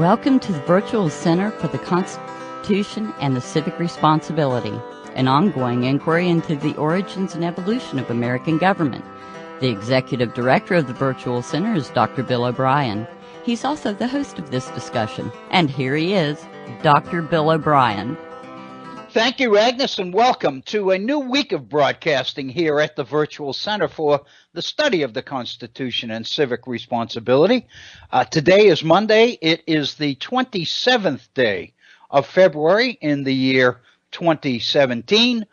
Welcome to the Virtual Center for the Constitution and the Civic Responsibility, an ongoing inquiry into the origins and evolution of American government. The Executive Director of the Virtual Center is Dr. Bill O'Brien. He's also the host of this discussion. And here he is, Dr. Bill O'Brien. Thank you, Agnes, and welcome to a new week of broadcasting here at the Virtual Center for the study of the Constitution and civic responsibility. Today is Monday. It is the 27th day of February in the year 2017.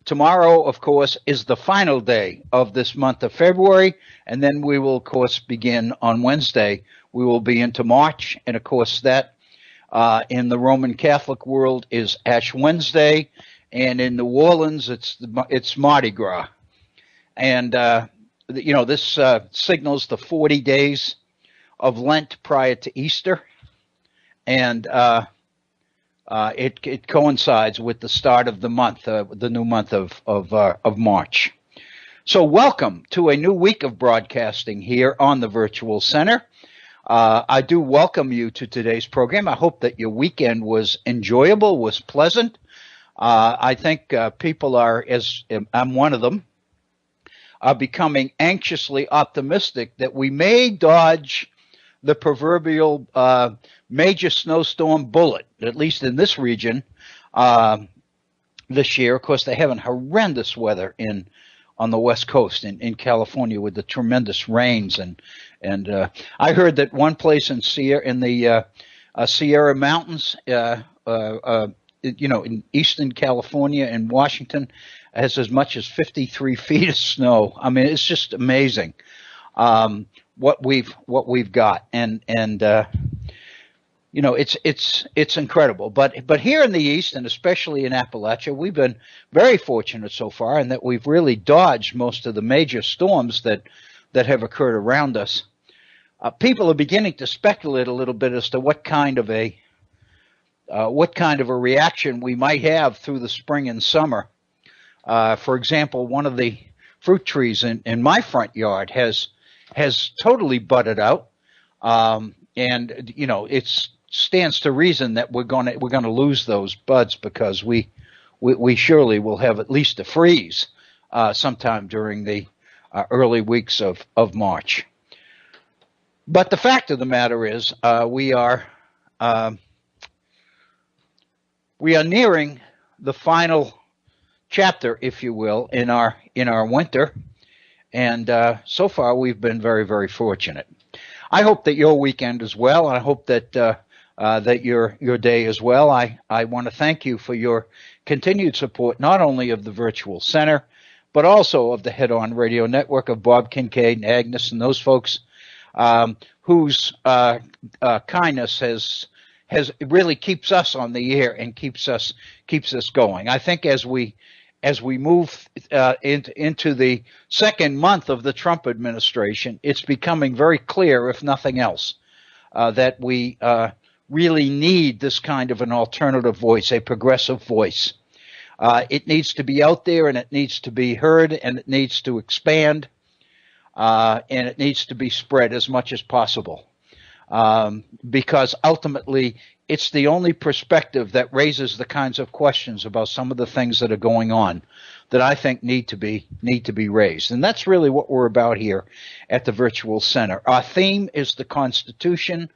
Tomorrow, of course, is the final day of this month of February, and then we will, of course, begin on Wednesday. We will be into March, and, of course, that in the Roman Catholic world is Ash Wednesday, and in New Orleans it's Mardi Gras, and this signals the 40 days of Lent prior to Easter, and it coincides with the start of the month, the new month of March. So welcome to a new week of broadcasting here on the Virtual Center. I do welcome you to today's program. I hope that your weekend was enjoyable, was pleasant. I think people are, as I'm one of them, are becoming anxiously optimistic that we may dodge the proverbial major snowstorm bullet, at least in this region this year. Of course, they're having horrendous weather on the West Coast in California with the tremendous rains, and I heard that one place in the Sierra Mountains, in eastern California and Washington, has as much as 53 feet of snow. I mean, it's just amazing what we've got, and it's incredible. But here in the East, and especially in Appalachia, we've been very fortunate so far in that we've really dodged most of the major storms that have occurred around us. People are beginning to speculate a little bit as to what kind of a reaction we might have through the spring and summer. For example, one of the fruit trees in my front yard has totally budded out, and it stands to reason that we're going to lose those buds because we surely will have at least a freeze sometime during the early weeks of March. But the fact of the matter is, we are nearing the final chapter, if you will, in our winter, and so far we've been very, very fortunate. I hope that your weekend as well. I hope that that your day as well. I want to thank you for your continued support, not only of the Virtual Center, but also of the Head On Radio Network of Bob Kincaid and Agnes and those folks whose kindness has really keeps us on the air and keeps us going. I think as we move into the second month of the Trump administration, it's becoming very clear, if nothing else, that we really need this kind of an alternative voice, a progressive voice. It needs to be out there, and it needs to be heard, and it needs to expand, and it needs to be spread as much as possible, because ultimately it's the only perspective that raises the kinds of questions about some of the things that are going on that I think need to be raised. And that's really what we're about here at the Virtual Center. Our theme is the Constitution.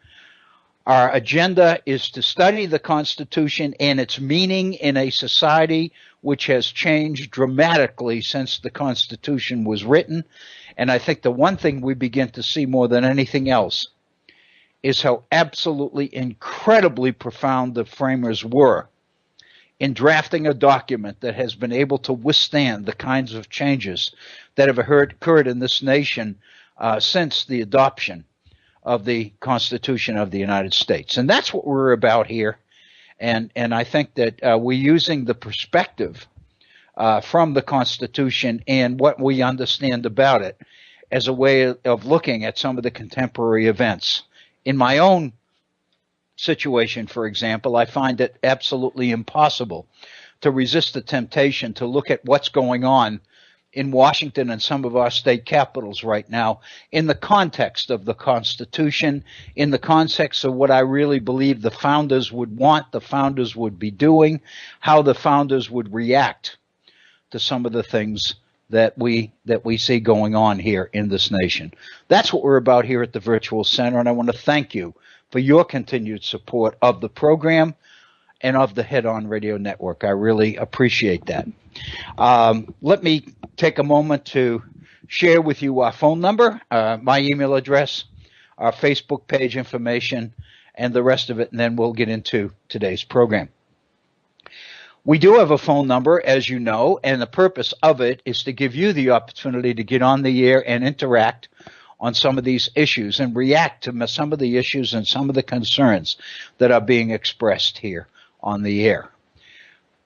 Our agenda is to study the Constitution and its meaning in a society which has changed dramatically since the Constitution was written. And I think the one thing we begin to see more than anything else is how absolutely incredibly profound the framers were in drafting a document that has been able to withstand the kinds of changes that have occurred in this nation since the adoption of the Constitution of the United States. And that's what we're about here. And I think that we're using the perspective from the Constitution and what we understand about it as a way of looking at some of the contemporary events. In my own situation, for example, I find it absolutely impossible to resist the temptation to look at what's going on in Washington and some of our state capitals right now in the context of the Constitution, in the context of what I really believe the founders would want, the founders would be doing, how the founders would react to some of the things that we see going on here in this nation. That's what we're about here at the Virtual Center, and I want to thank you for your continued support of the program and of the Head On Radio Network. I really appreciate that. Let me take a moment to share with you our phone number, my email address, our Facebook page information, and the rest of it, and then we'll get into today's program. We do have a phone number, as you know, and the purpose of it is to give you the opportunity to get on the air and interact on some of these issues and react to some of the issues and some of the concerns that are being expressed here on the air.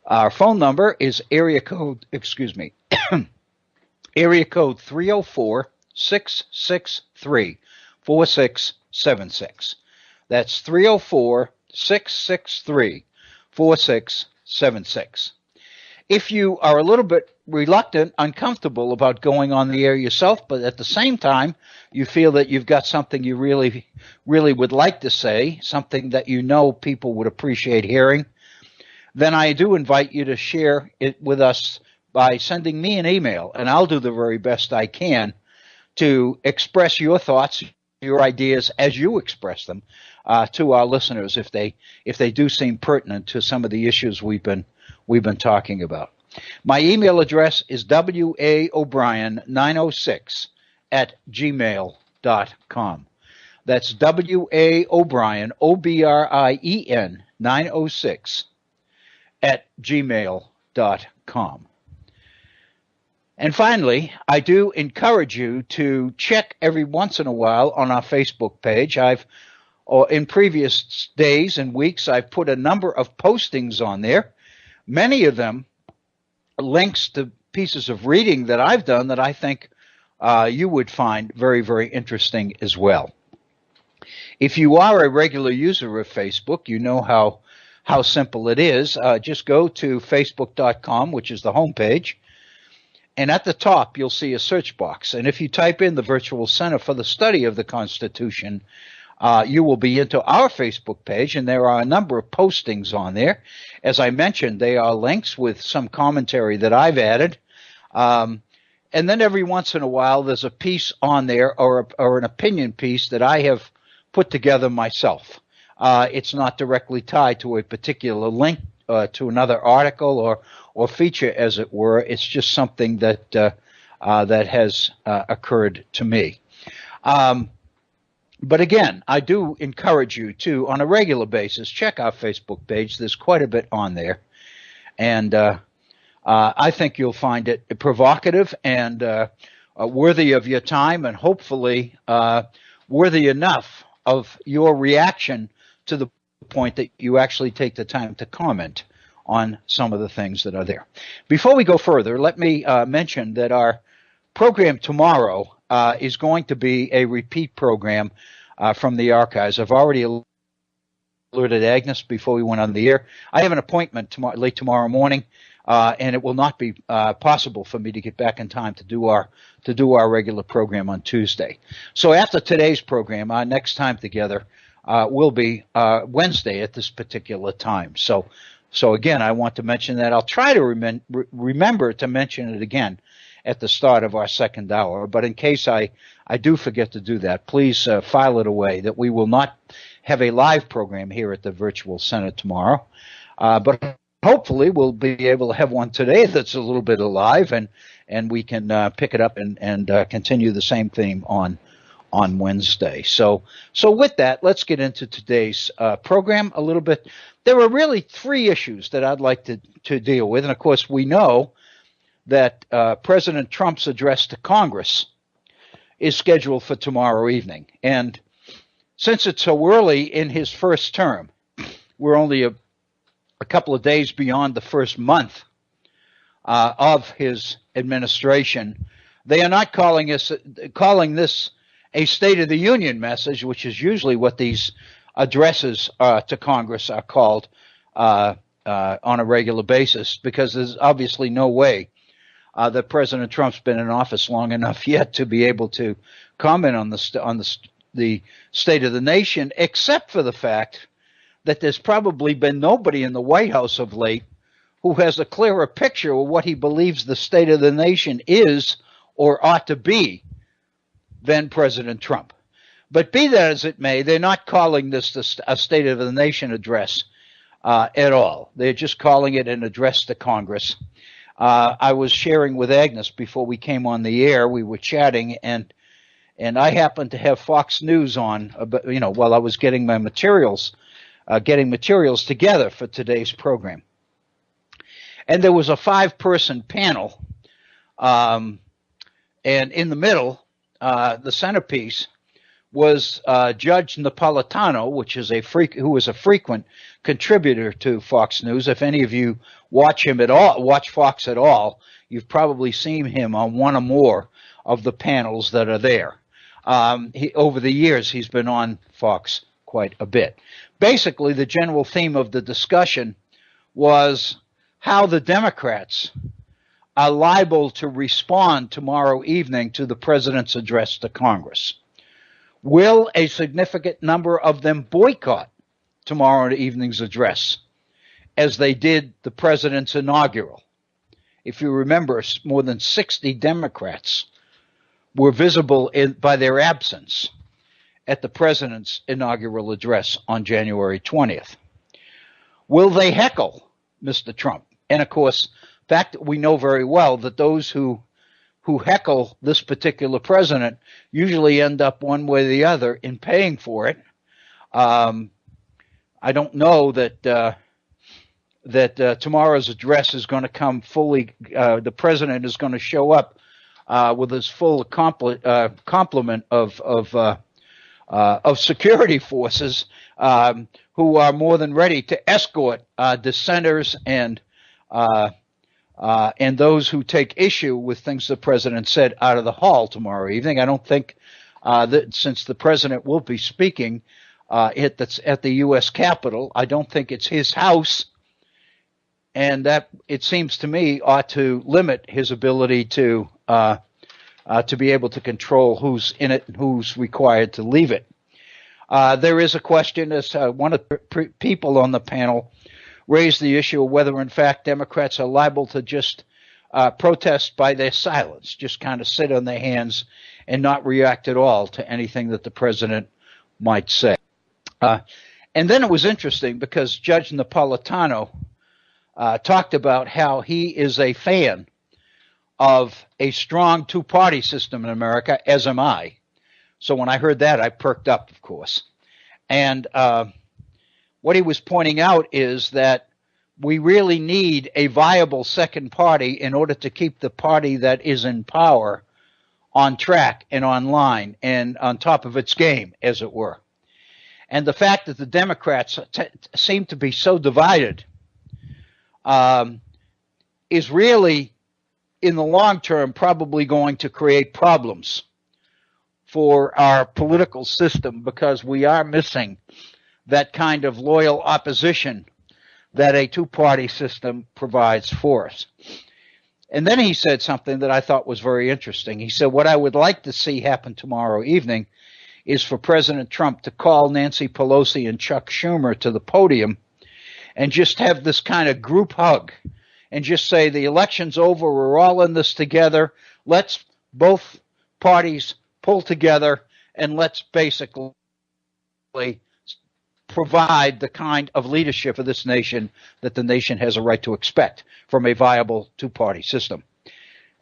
Our phone number is area code 304-663-4676. That's 304-663-4676. If you are a little bit reluctant, uncomfortable about going on the air yourself, but at the same time you feel that you've got something you really would like to say, something that you know people would appreciate hearing, then I do invite you to share it with us by sending me an email, and I'll do the very best I can to express your thoughts, your ideas as you express them to our listeners if they do seem pertinent to some of the issues we've been talking about. My email address is waobrien906@gmail.com. That's waobrien, OBRIEN 906@gmail.com. And finally, I do encourage you to check every once in a while on our Facebook page. In previous days and weeks, I've put a number of postings on there. Many of them links to pieces of reading that I've done that I think you would find very, very interesting as well. If you are a regular user of Facebook, you know how simple it is. Just go to facebook.com, which is the homepage, and at the top you'll see a search box. And if you type in the Virtual Center for the Study of the Constitution, you will be into our Facebook page, and there are a number of postings on there. As I mentioned, they are links with some commentary that I've added. And then every once in a while, there's a piece on there or an opinion piece that I have put together myself. It's not directly tied to a particular link to another article or feature, as it were. It's just something that has occurred to me. But again, I do encourage you to, on a regular basis, check our Facebook page. There's quite a bit on there. And I think you'll find it provocative and worthy of your time, and hopefully worthy enough of your reaction to the point that you actually take the time to comment on some of the things that are there. Before we go further, let me mention that our program tomorrow is going to be a repeat program from the archives. I've already alerted Agnes before we went on the air. I have an appointment late tomorrow morning, and it will not be possible for me to get back in time to do our regular program on Tuesday. So after today's program, our next time together will be Wednesday at this particular time. So again, I want to mention that. I'll try to remember to mention it again at the start of our second hour, but in case I do forget to do that, please file it away that we will not have a live program here at the Virtual Center tomorrow, but hopefully we'll be able to have one today that's a little bit alive, and we can pick it up and continue the same theme on Wednesday. So with that, let's get into today's program a little bit. There are really three issues that I'd like to deal with, and of course we know that President Trump's address to Congress is scheduled for tomorrow evening. And since it's so early in his first term, we're only a couple of days beyond the first month of his administration, they are not calling this a State of the Union message, which is usually what these addresses to Congress are called on a regular basis, because there's obviously no way that President Trump's been in office long enough yet to be able to comment on the state of the nation, except for the fact that there's probably been nobody in the White House of late who has a clearer picture of what he believes the state of the nation is or ought to be than President Trump. But be that as it may, they're not calling this a State of the Nation address at all. They're just calling it an address to Congress. I was sharing with Agnes before we came on the air. We were chatting, and I happened to have Fox News on, while I was getting my materials, together for today's program. And there was a 5-person panel, and in the middle, the centerpiece was Judge Napolitano, who is a frequent contributor to Fox News. If any of you watch Fox at all, you've probably seen him on one or more of the panels that are there. Over the years, he's been on Fox quite a bit. Basically, the general theme of the discussion was how the Democrats are liable to respond tomorrow evening to the president's address to Congress. Will a significant number of them boycott tomorrow evening's address, as they did the president's inaugural? If you remember, more than 60 Democrats were visible by their absence at the president's inaugural address on January 20th. Will they heckle Mr. Trump? And of course, we know very well that those who heckle this particular president usually end up one way or the other in paying for it. I don't know that tomorrow's address is going to come fully. The president is going to show up with his full complement of security forces who are more than ready to escort dissenters and those who take issue with things the president said out of the hall tomorrow evening. I don't think that since the president will be speaking at the U.S. Capitol, I don't think it's his house, and that, it seems to me, ought to limit his ability to be able to control who's in it and who's required to leave it. There is a question, as one of the people on the panel raised the issue of whether, in fact, Democrats are liable to just protest by their silence, just kind of sit on their hands and not react at all to anything that the president might say. And then it was interesting because Judge Napolitano talked about how he is a fan of a strong two-party system in America, as am I. So when I heard that, I perked up, of course. And what he was pointing out is that we really need a viable second party in order to keep the party that is in power on track and online and on top of its game, as it were. And the fact that the Democrats seem to be so divided is really, in the long term, probably going to create problems for our political system, because we are missing that kind of loyal opposition that a two-party system provides for us. And then he said something that I thought was very interesting. He said, what I would like to see happen tomorrow evening is for President Trump to call Nancy Pelosi and Chuck Schumer to the podium and just have this kind of group hug and just say, the election's over, we're all in this together, let's both parties pull together and let's basically provide the kind of leadership of this nation that the nation has a right to expect from a viable two-party system.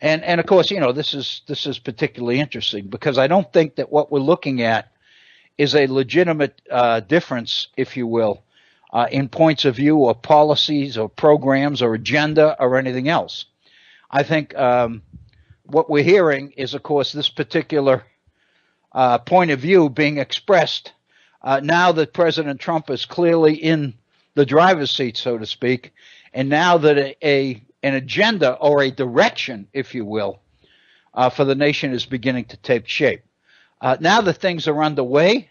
And of course, you know, this is particularly interesting because I don't think that what we're looking at is a legitimate difference, if you will, in points of view or policies or programs or agenda or anything else. I think what we're hearing is, of course, this particular point of view being expressed now that President Trump is clearly in the driver's seat, so to speak, and now that an agenda or a direction, if you will, for the nation is beginning to take shape. Now that things are underway,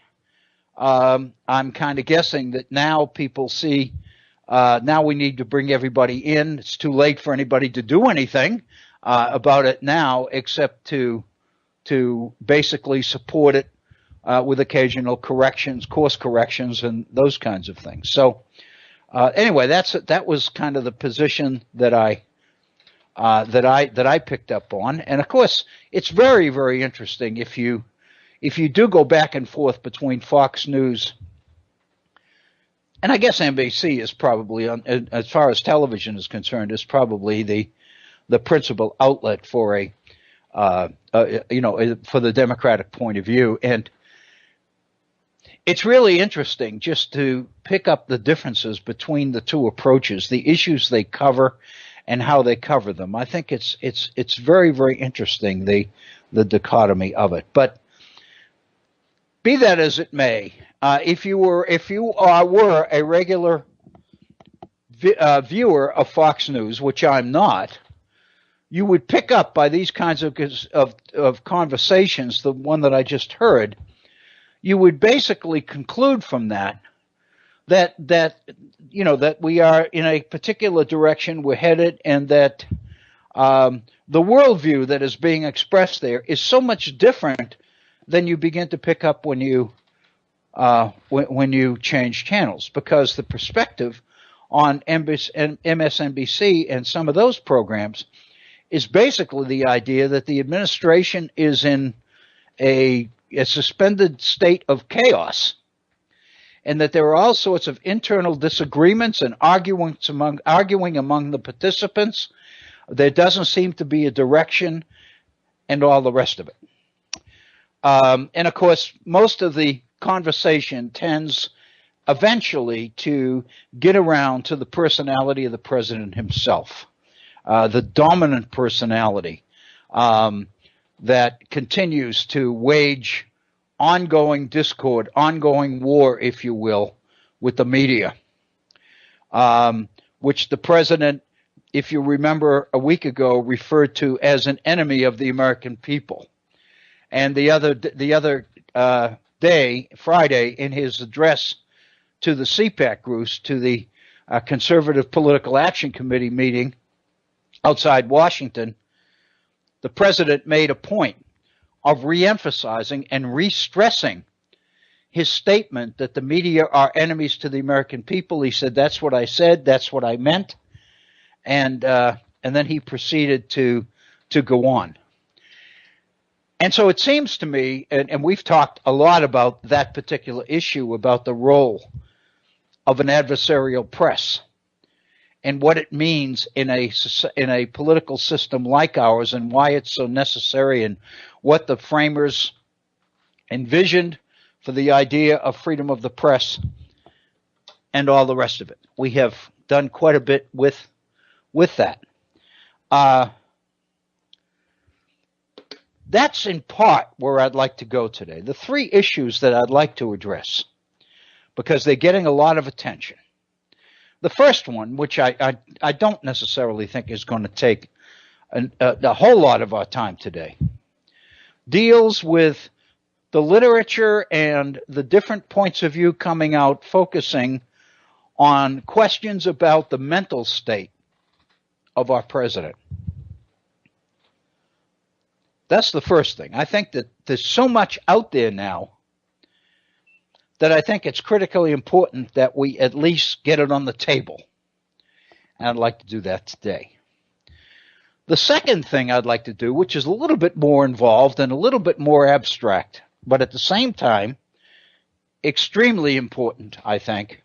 I'm kind of guessing that now people see now we need to bring everybody in. It's too late for anybody to do anything about it now, except to basically support it with occasional corrections, course corrections, and those kinds of things. So anyway, that was kind of the position that I picked up on, and of course, it's very, very interesting if you do go back and forth between Fox News and I guess NBC is probably, as far as television is concerned, is probably the principal outlet for for the Democratic point of view. And it's really interesting just to pick up the differences between the two approaches, the issues they cover, and how they cover them. I think it's very, very interesting, the dichotomy of it. But be that as it may, if you were a regular viewer of Fox News, which I'm not, you would pick up by these kinds of conversations, the one that I just heard, you would basically conclude from that we are in a particular direction we're headed, and that the worldview that is being expressed there is so much different than you begin to pick up when you change channels, because the perspective on MSNBC and some of those programs is basically the idea that the administration is in a suspended state of chaos, and that there are all sorts of internal disagreements and arguing among the participants. There doesn't seem to be a direction, and all the rest of it. And of course, most of the conversation tends eventually to get around to the personality of the president himself, the dominant personality that continues to wage ongoing discord, ongoing war, if you will, with the media, which the president, if you remember a week ago, referred to as an enemy of the American people. And the other day, Friday, in his address to the CPAC groups, to the Conservative Political Action Committee meeting outside Washington, the president made a point of reemphasizing and re-stressing his statement that the media are enemies to the American people. He said, "That's what I said. That's what I meant," and then he proceeded to go on. And so it seems to me, and we've talked a lot about that particular issue, about the role of an adversarial press and what it means in a political system like ours, and why it's so necessary, and what the framers envisioned for the idea of freedom of the press, and all the rest of it. We have done quite a bit with that. That's in part where I'd like to go today. The three issues that I'd like to address, because they're getting a lot of attention. The first one, which I don't necessarily think is going to take a whole lot of our time today, deals with the literature and the different points of view coming out, focusing on questions about the mental state of our president. That's the first thing. I think that there's so much out there now that I think it's critically important that we at least get it on the table. And I'd like to do that today. The second thing I'd like to do, which is a little bit more involved and a little bit more abstract, but at the same time, extremely important, I think,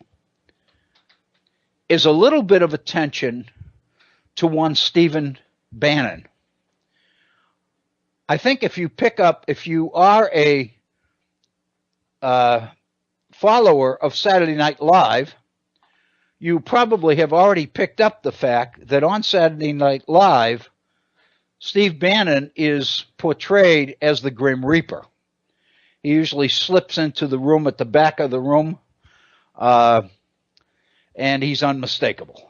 is a little bit of attention to one Stephen Bannon. I think if you are a follower of Saturday Night Live, you probably have already picked up the fact that on Saturday Night Live, Steve Bannon is portrayed as the Grim Reaper. He usually slips into the room at the back of the room, and he's unmistakable.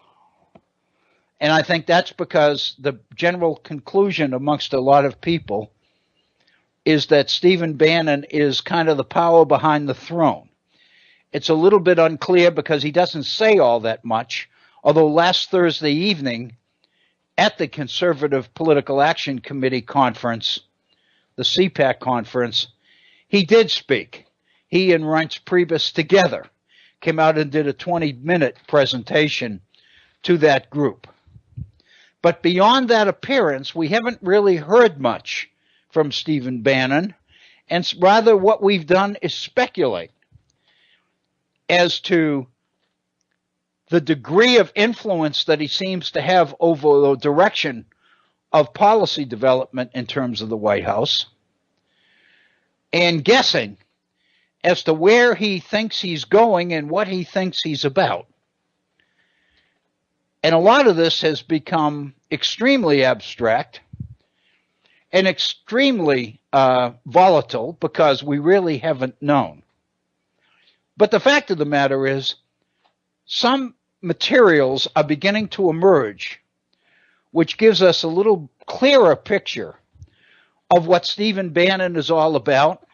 And I think that's because the general conclusion amongst a lot of people is that Stephen Bannon is kind of the power behind the throne. It's a little bit unclear because he doesn't say all that much, although last Thursday evening at the Conservative Political Action Committee conference, the CPAC conference, he did speak. He and Reince Priebus together came out and did a 20-minute presentation to that group. But beyond that appearance, we haven't really heard much from Stephen Bannon, and rather what we've done is speculate as to the degree of influence that he seems to have over the direction of policy development in terms of the White House, and guessing as to where he thinks he's going and what he thinks he's about. And a lot of this has become extremely abstract and extremely volatile because we really haven't known. But the fact of the matter is, some materials are beginning to emerge, which gives us a little clearer picture of what Stephen Bannon is all about,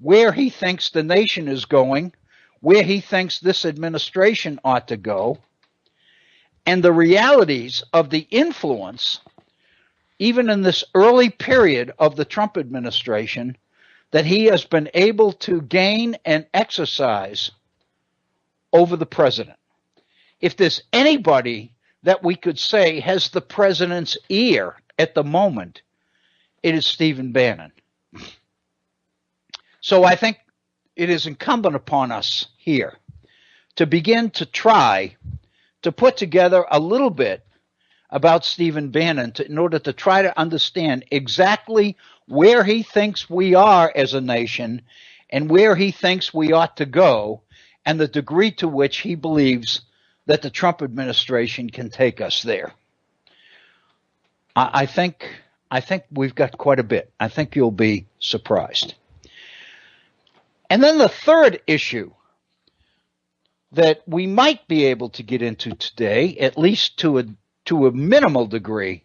where he thinks the nation is going, where he thinks this administration ought to go, and the realities of the influence, even in this early period of the Trump administration, that he has been able to gain and exercise over the president. If there's anybody that we could say has the president's ear at the moment, it is Stephen Bannon. So I think it is incumbent upon us here to begin to try to put together a little bit about Stephen Bannon in order to try to understand exactly where he thinks we are as a nation and where he thinks we ought to go, and the degree to which he believes that the Trump administration can take us there. I think we've got quite a bit. I think you'll be surprised. And then the third issue that we might be able to get into today, at least to a minimal degree,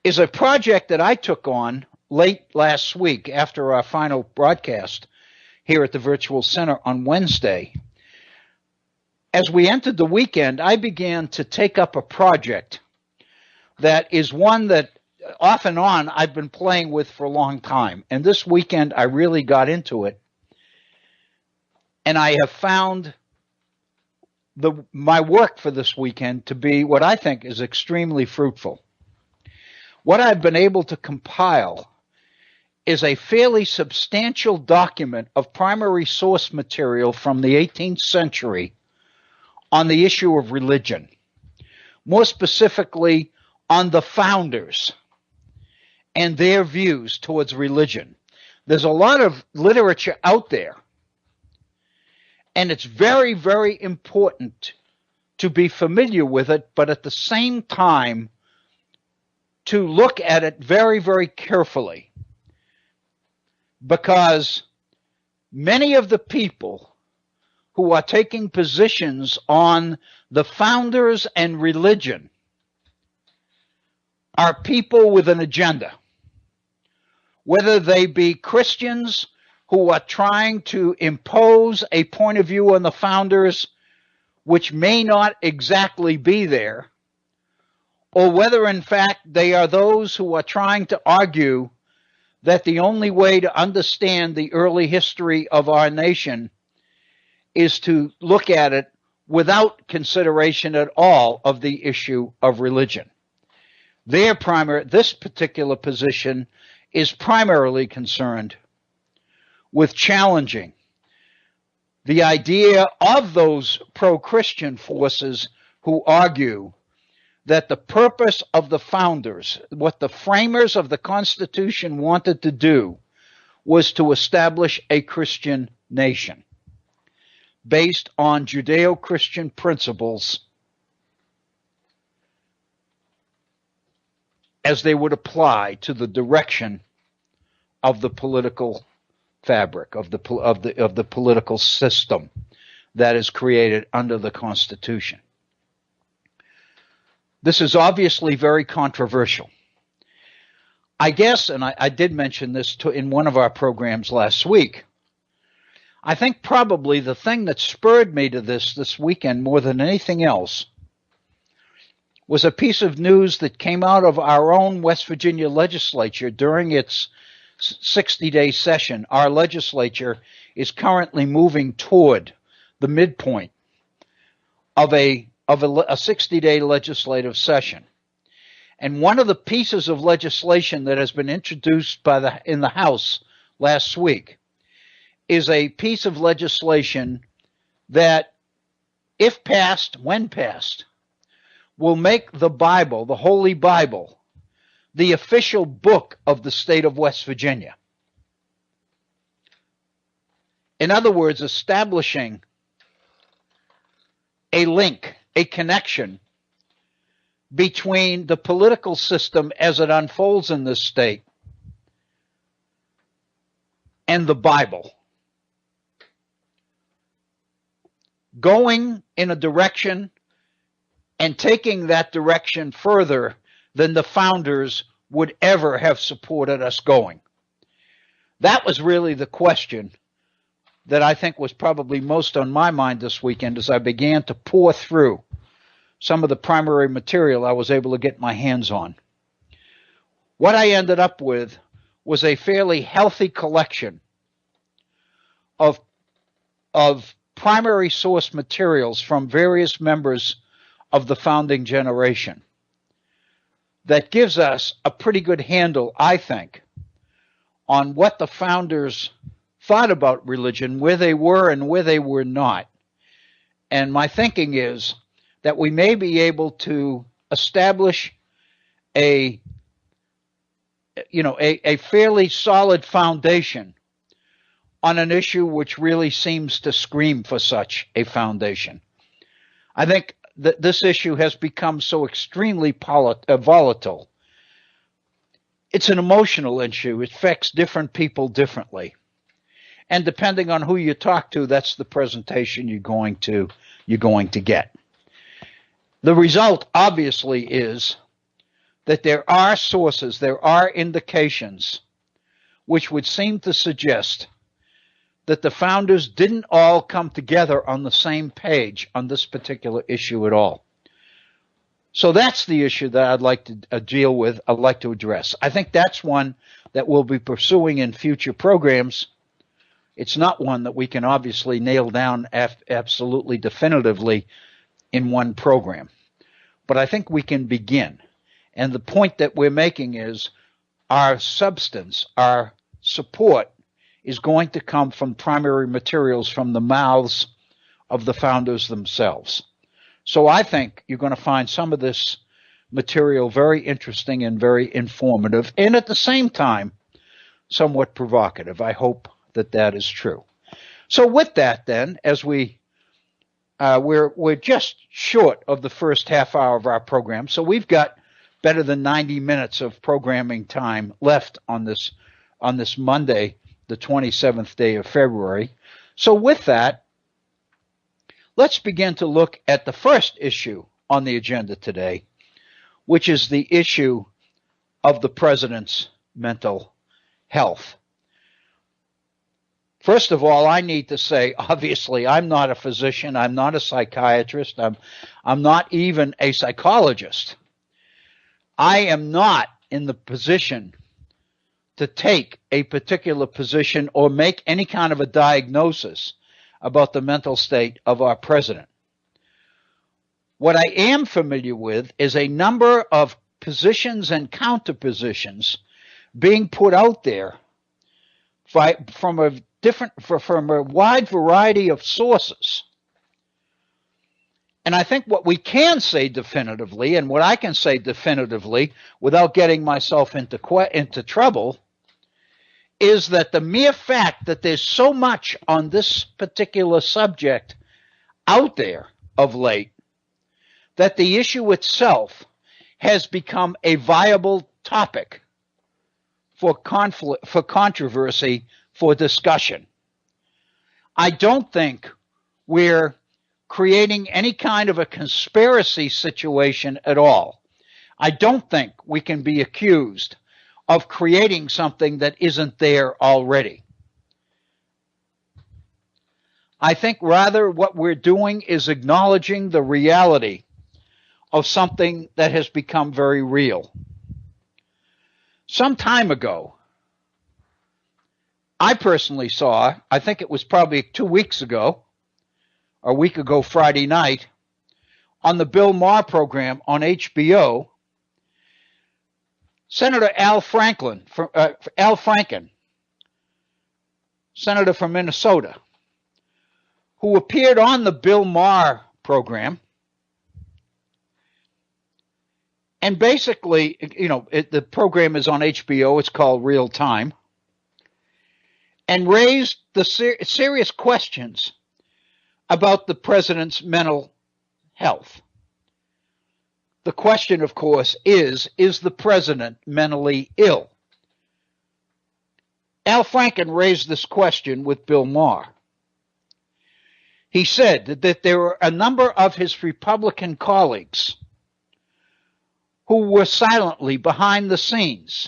is a project that I took on late last week after our final broadcast here at the Virtual Center on Wednesday. As we entered the weekend, I began to take up a project that is one that off and on I've been playing with for a long time. And this weekend I really got into it. And I have found my work for this weekend to be what I think is extremely fruitful. What I've been able to compile is a fairly substantial document of primary source material from the 18th century on the issue of religion, more specifically on the founders and their views towards religion. There's a lot of literature out there, and it's very, very important to be familiar with it, but at the same time, to look at it very, very carefully, because many of the people who are taking positions on the founders and religion are people with an agenda, whether they be Christians who are trying to impose a point of view on the founders which may not exactly be there, or whether in fact they are those who are trying to argue that the only way to understand the early history of our nation is to look at it without consideration at all of the issue of religion. This particular position is primarily concerned with challenging the idea of those pro-Christian forces who argue that the purpose of the founders, what the framers of the Constitution wanted to do, was to establish a Christian nation based on Judeo-Christian principles as they would apply to the direction of the political fabric, of the political system that is created under the Constitution. This is obviously very controversial. I guess, and I did mention this in one of our programs last week, I think probably the thing that spurred me to this weekend more than anything else was a piece of news that came out of our own West Virginia legislature during its 60-day session. Our legislature is currently moving toward the midpoint of a 60-day legislative session. And one of the pieces of legislation that has been introduced in the House last week is a piece of legislation that, if passed, when passed, will make the Bible, the Holy Bible, the official book of the state of West Virginia. In other words, establishing a link, a connection between the political system as it unfolds in this state and the Bible, going in a direction and taking that direction further than the founders would ever have supported us going. That was really the question that I think was probably most on my mind this weekend as I began to pour through some of the primary material I was able to get my hands on. What I ended up with was a fairly healthy collection of primary source materials from various members of the founding generation that gives us a pretty good handle, I think, on what the founders thought about religion, where they were and where they were not. And my thinking is that we may be able to establish a fairly solid foundation on an issue which really seems to scream for such a foundation. I think that this issue has become so extremely volatile. It's an emotional issue. It affects different people differently. And depending on who you talk to, that's the presentation you're going to get. The result, obviously, is that there are sources, there are indications which would seem to suggest that the founders didn't all come together on the same page on this particular issue at all. So that's the issue that I'd like to deal with, I'd like to address. I think that's one that we'll be pursuing in future programs. It's not one that we can obviously nail down absolutely definitively in one program. But I think we can begin. And the point that we're making is our substance, our support, is going to come from primary materials from the mouths of the founders themselves. So I think you're going to find some of this material very interesting and very informative, and at the same time, somewhat provocative. I hope that that is true. So with that, then, as we're just short of the first half hour of our program, so we've got better than 90 minutes of programming time left on this Monday, the 27th day of February. So with that, let's begin to look at the first issue on the agenda today, which is the issue of the president's mental health. First of all, I need to say, obviously, I'm not a physician. I'm not a psychiatrist. I'm not even a psychologist. I am not in the position to take a particular position or make any kind of a diagnosis about the mental state of our president. What I am familiar with is a number of positions and counterpositions being put out there from a wide variety of sources. And I think what we can say definitively, and what I can say definitively without getting myself into trouble, is that the mere fact that there's so much on this particular subject out there of late, that the issue itself has become a viable topic for conflict, for controversy, for discussion. I don't think we're creating any kind of a conspiracy situation at all. I don't think we can be accused of creating something that isn't there already. I think rather what we're doing is acknowledging the reality of something that has become very real. Some time ago, I personally saw, I think it was probably 2 weeks ago, or a week ago Friday night, on the Bill Maher program on HBO, Senator Al Franken, senator from Minnesota, who appeared on the Bill Maher program, and basically, the program is on HBO, it's called Real Time, and raised the serious questions about the president's mental health. The question, of course, is the president mentally ill? Al Franken raised this question with Bill Maher. He said that there were a number of his Republican colleagues who were silently behind the scenes,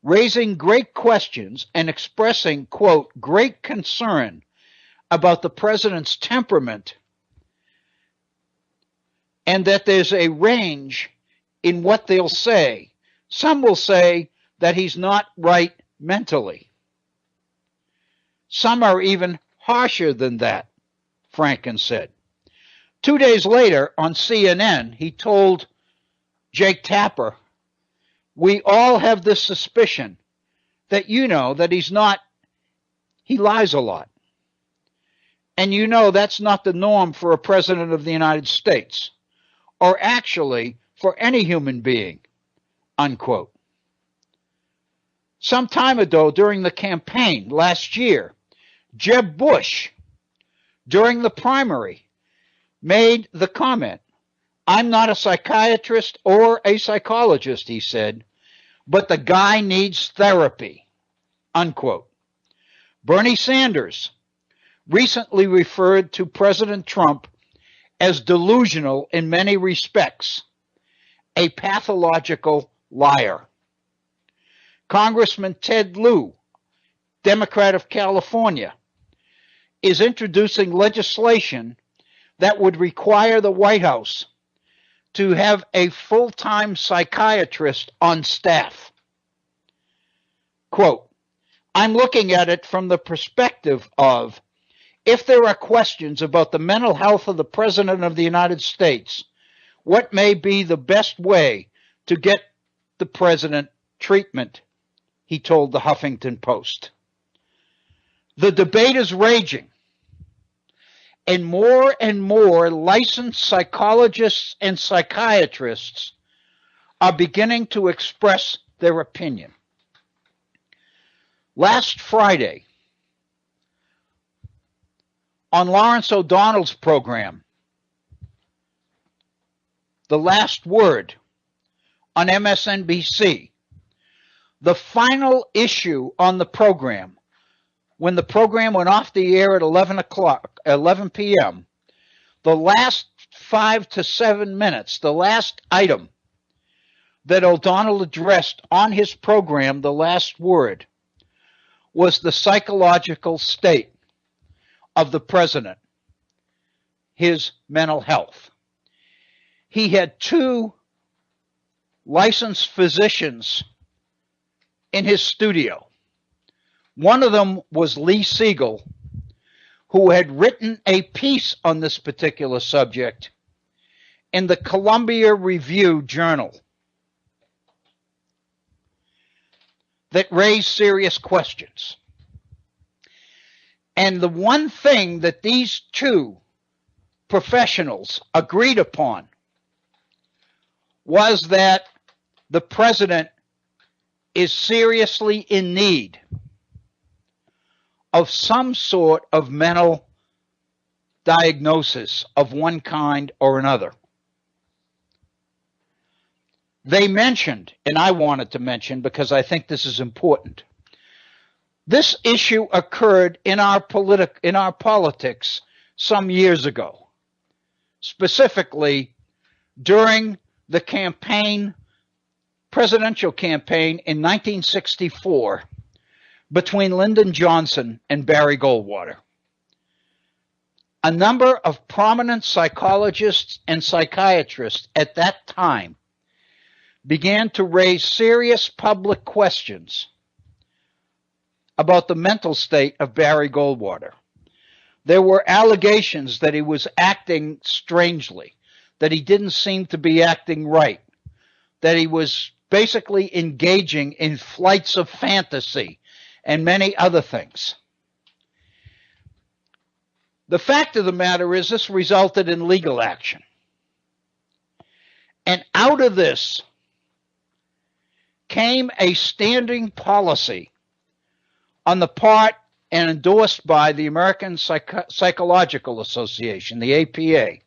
raising great questions and expressing, quote, great concern about the president's temperament, and that there's a range in what they'll say. Some will say that he's not right mentally. Some are even harsher than that, Franken said. 2 days later on CNN, he told Jake Tapper, we all have this suspicion that that he lies a lot. And that's not the norm for a president of the United States, or actually for any human being, unquote. Some time ago during the campaign last year, Jeb Bush, during the primary, made the comment, I'm not a psychiatrist or a psychologist, he said, but the guy needs therapy, unquote. Bernie Sanders recently referred to President Trump as delusional in many respects, a pathological liar. Congressman Ted Lieu, Democrat of California, is introducing legislation that would require the White House to have a full-time psychiatrist on staff. Quote, I'm looking at it from the perspective of, if there are questions about the mental health of the President of the United States, what may be the best way to get the President treatment, he told the Huffington Post. The debate is raging, and more licensed psychologists and psychiatrists are beginning to express their opinion. Last Friday, on Lawrence O'Donnell's program, The Last Word, on MSNBC, the final issue on the program, when the program went off the air at 11 p.m., the last 5 to 7 minutes, the last item that O'Donnell addressed on his program, The Last Word, was the psychological state of the president, his mental health. He had 2 licensed physicians in his studio. One of them was Lee Siegel, who had written a piece on this particular subject in the Columbia Review Journal that raised serious questions. And the one thing that these 2 professionals agreed upon was that the president is seriously in need of some sort of mental diagnosis of one kind or another. They mentioned, and I wanted to mention because I think this is important, this issue occurred in our politics some years ago, specifically during the presidential campaign in 1964 between Lyndon Johnson and Barry Goldwater. a number of prominent psychologists and psychiatrists at that time began to raise serious public questions about the mental state of Barry Goldwater. There were allegations that he was acting strangely, that he didn't seem to be acting right, that he was basically engaging in flights of fantasy and many other things. The fact of the matter is this resulted in legal action. And out of this came a standing policy on the part and endorsed by the American Psychological Association, the APA.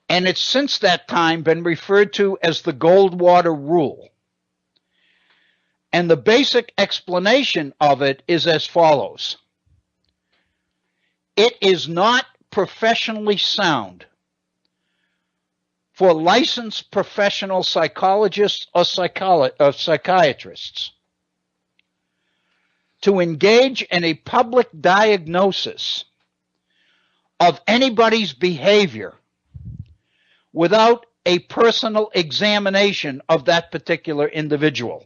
And it's since that time been referred to as the Goldwater Rule. And the basic explanation of it is as follows. It is not professionally sound for licensed professional psychologists or psychiatrists to engage in a public diagnosis of anybody's behavior without a personal examination of that particular individual.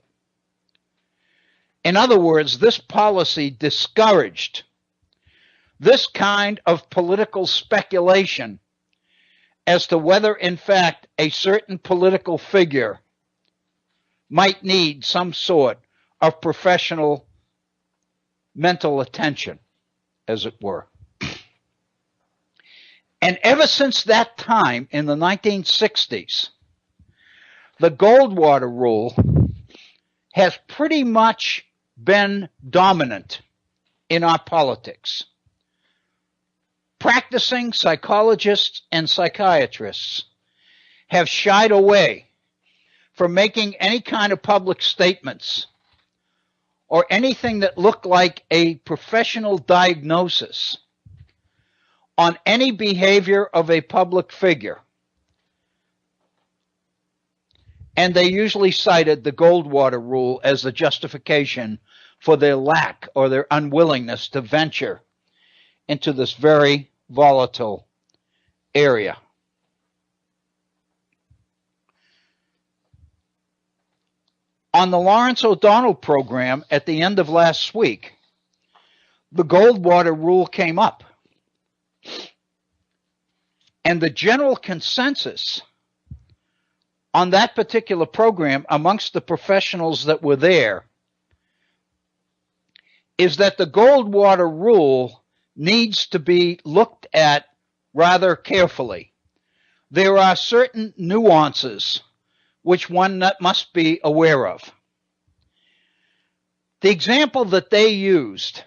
In other words, this policy discouraged this kind of political speculation as to whether, in fact, a certain political figure might need some sort of professional mental attention, as it were. And ever since that time, in the 1960s, the Goldwater Rule has pretty much been dominant in our politics. Practicing psychologists and psychiatrists have shied away from making any kind of public statements or anything that looked like a professional diagnosis on any behavior of a public figure. And they usually cited the Goldwater Rule as the justification for their lack or their unwillingness to venture into this very volatile area. On the Lawrence O'Donnell program at the end of last week, the Goldwater Rule came up. And the general consensus on that particular program amongst the professionals that were there is that the Goldwater Rule needs to be looked at rather carefully. There are certain nuances which one must be aware of. The example that they used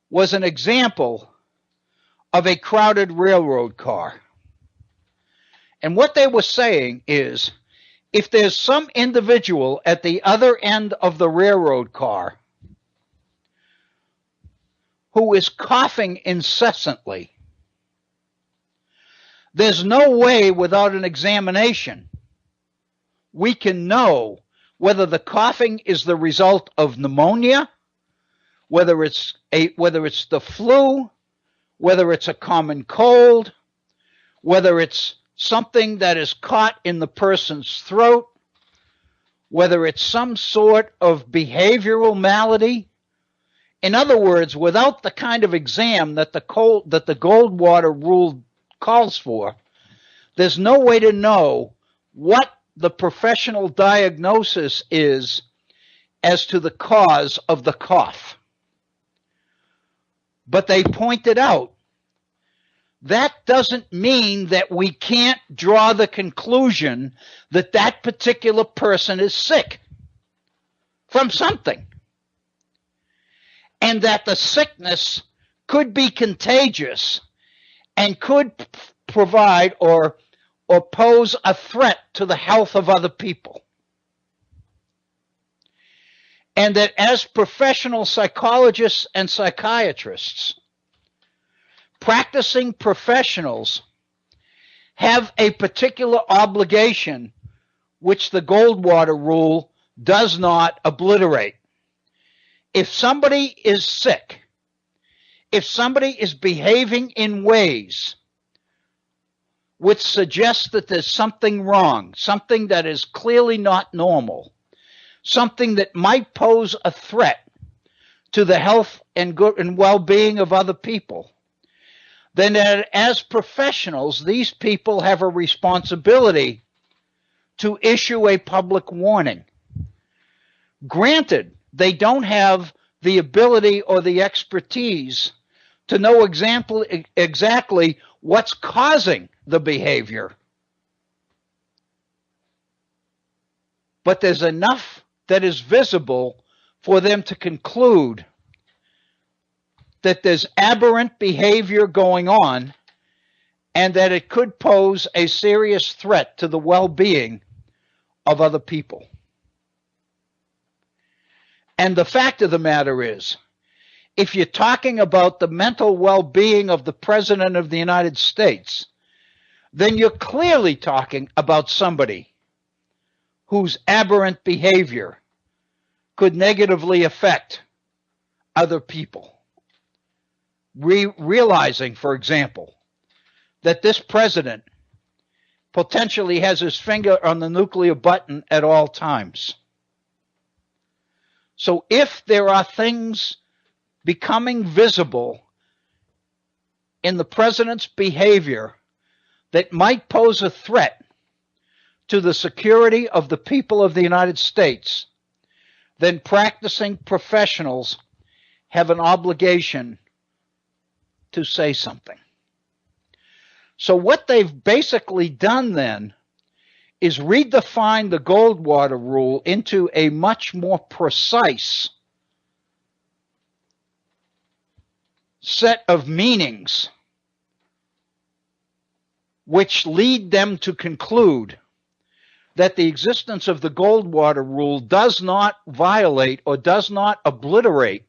was an example of a crowded railroad car. And what they were saying is, if there's some individual at the other end of the railroad car who is coughing incessantly, there's no way without an examination we can know whether the coughing is the result of pneumonia, whether it's the flu, whether it's a common cold, whether it's something that is caught in the person's throat, whether it's some sort of behavioral malady. In other words, without the kind of exam that the Goldwater Rule calls for, there's no way to know what the professional diagnosis is as to the cause of the cough. But they pointed out that doesn't mean that we can't draw the conclusion that that particular person is sick from something, and that the sickness could be contagious and could provide or pose a threat to the health of other people. And that as professional psychologists and psychiatrists, practicing professionals have a particular obligation which the Goldwater Rule does not obliterate. If somebody is sick, if somebody is behaving in ways which suggest that there's something wrong, something that is clearly not normal, something that might pose a threat to the health and good and well-being of other people, then as professionals, these people have a responsibility to issue a public warning. Granted, they don't have the ability or the expertise to know exactly what's causing the behavior. But there's enough that is visible for them to conclude that there's aberrant behavior going on and that it could pose a serious threat to the well-being of other people. And the fact of the matter is, if you're talking about the mental well-being of the President of the United States, then you're clearly talking about somebody whose aberrant behavior could negatively affect other people. Realizing, for example, that this president potentially has his finger on the nuclear button at all times. So if there are things becoming visible in the president's behavior that might pose a threat to the security of the people of the United States, then practicing professionals have an obligation to say something. So what they've basically done then is redefine the Goldwater rule into a much more precise set of meanings, which lead them to conclude that the existence of the Goldwater rule does not violate or does not obliterate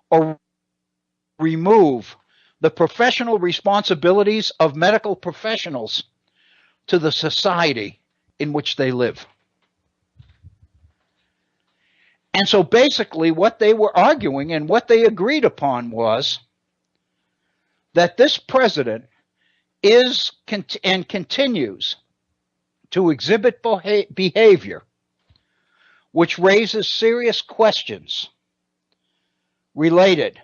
or remove the professional responsibilities of medical professionals to the society in which they live. And so basically what they were arguing and what they agreed upon was that this president is and continues to exhibit behavior which raises serious questions related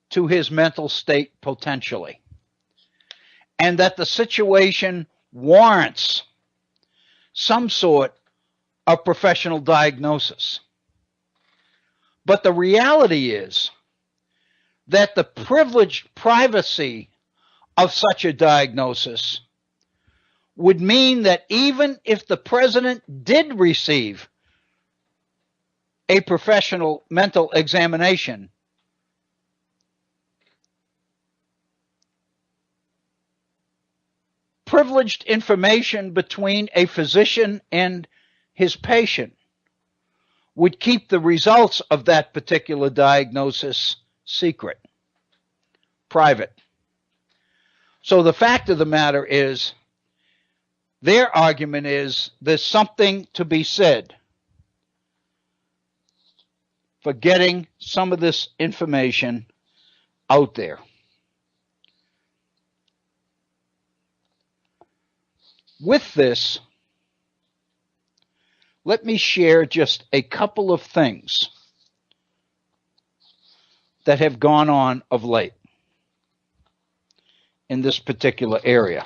to his mental state potentially, and that the situation warrants some sort of professional diagnosis. But the reality is that the privileged privacy of such a diagnosis would mean that even if the president did receive a professional mental examination, privileged information between a physician and his patient would keep the results of that particular diagnosis secret, private. So the fact of the matter is, their argument is there's something to be said for getting some of this information out there. With this, let me share just a couple of things that have gone on of late in this particular area.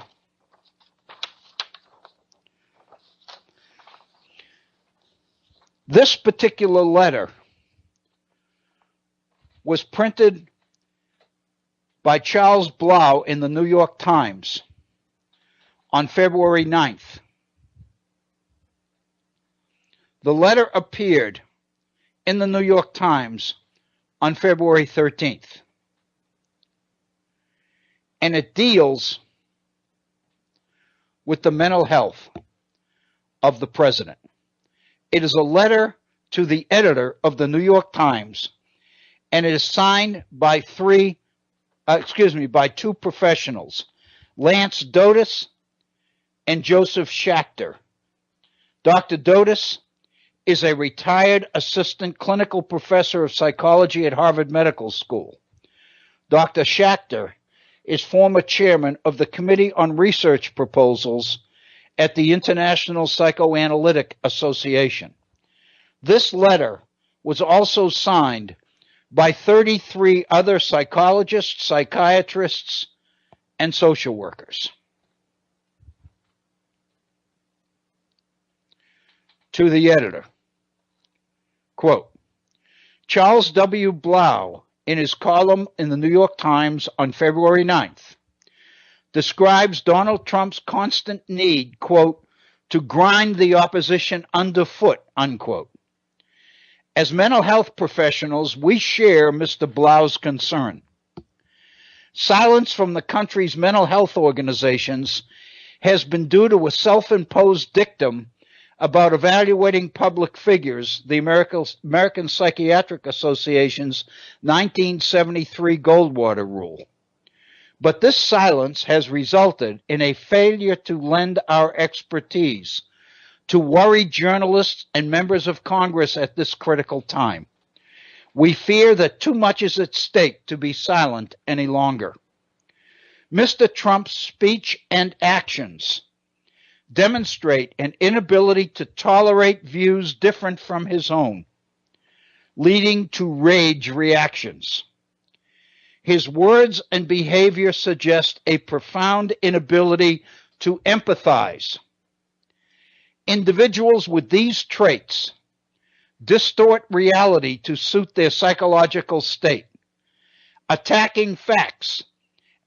This particular letter was printed by Charles Blau in the New York Times on February 9th. The letter appeared in the New York Times on February 13th. And it deals with the mental health of the president. It is a letter to the editor of the New York Times, and it is signed by two professionals, Lance Dotis and Joseph Schachter. Dr. Dotis is a retired assistant clinical professor of psychology at Harvard Medical School. Dr. Schachter is former chairman of the Committee on Research Proposals at the International Psychoanalytic Association. This letter was also signed by 33 other psychologists, psychiatrists, and social workers. To the editor, quote, Charles W. Blau, in his column in the New York Times on February 9th, describes Donald Trump's constant need, quote, to grind the opposition underfoot, unquote. As mental health professionals, we share Mr. Blau's concern. Silence from the country's mental health organizations has been due to a self-imposed dictum about evaluating public figures, the American Psychiatric Association's 1973 Goldwater Rule. But this silence has resulted in a failure to lend our expertise to worried journalists and members of Congress at this critical time. We fear that too much is at stake to be silent any longer. Mr. Trump's speech and actions demonstrate an inability to tolerate views different from his own, leading to rage reactions. His words and behavior suggest a profound inability to empathize. Individuals with these traits distort reality to suit their psychological state, attacking facts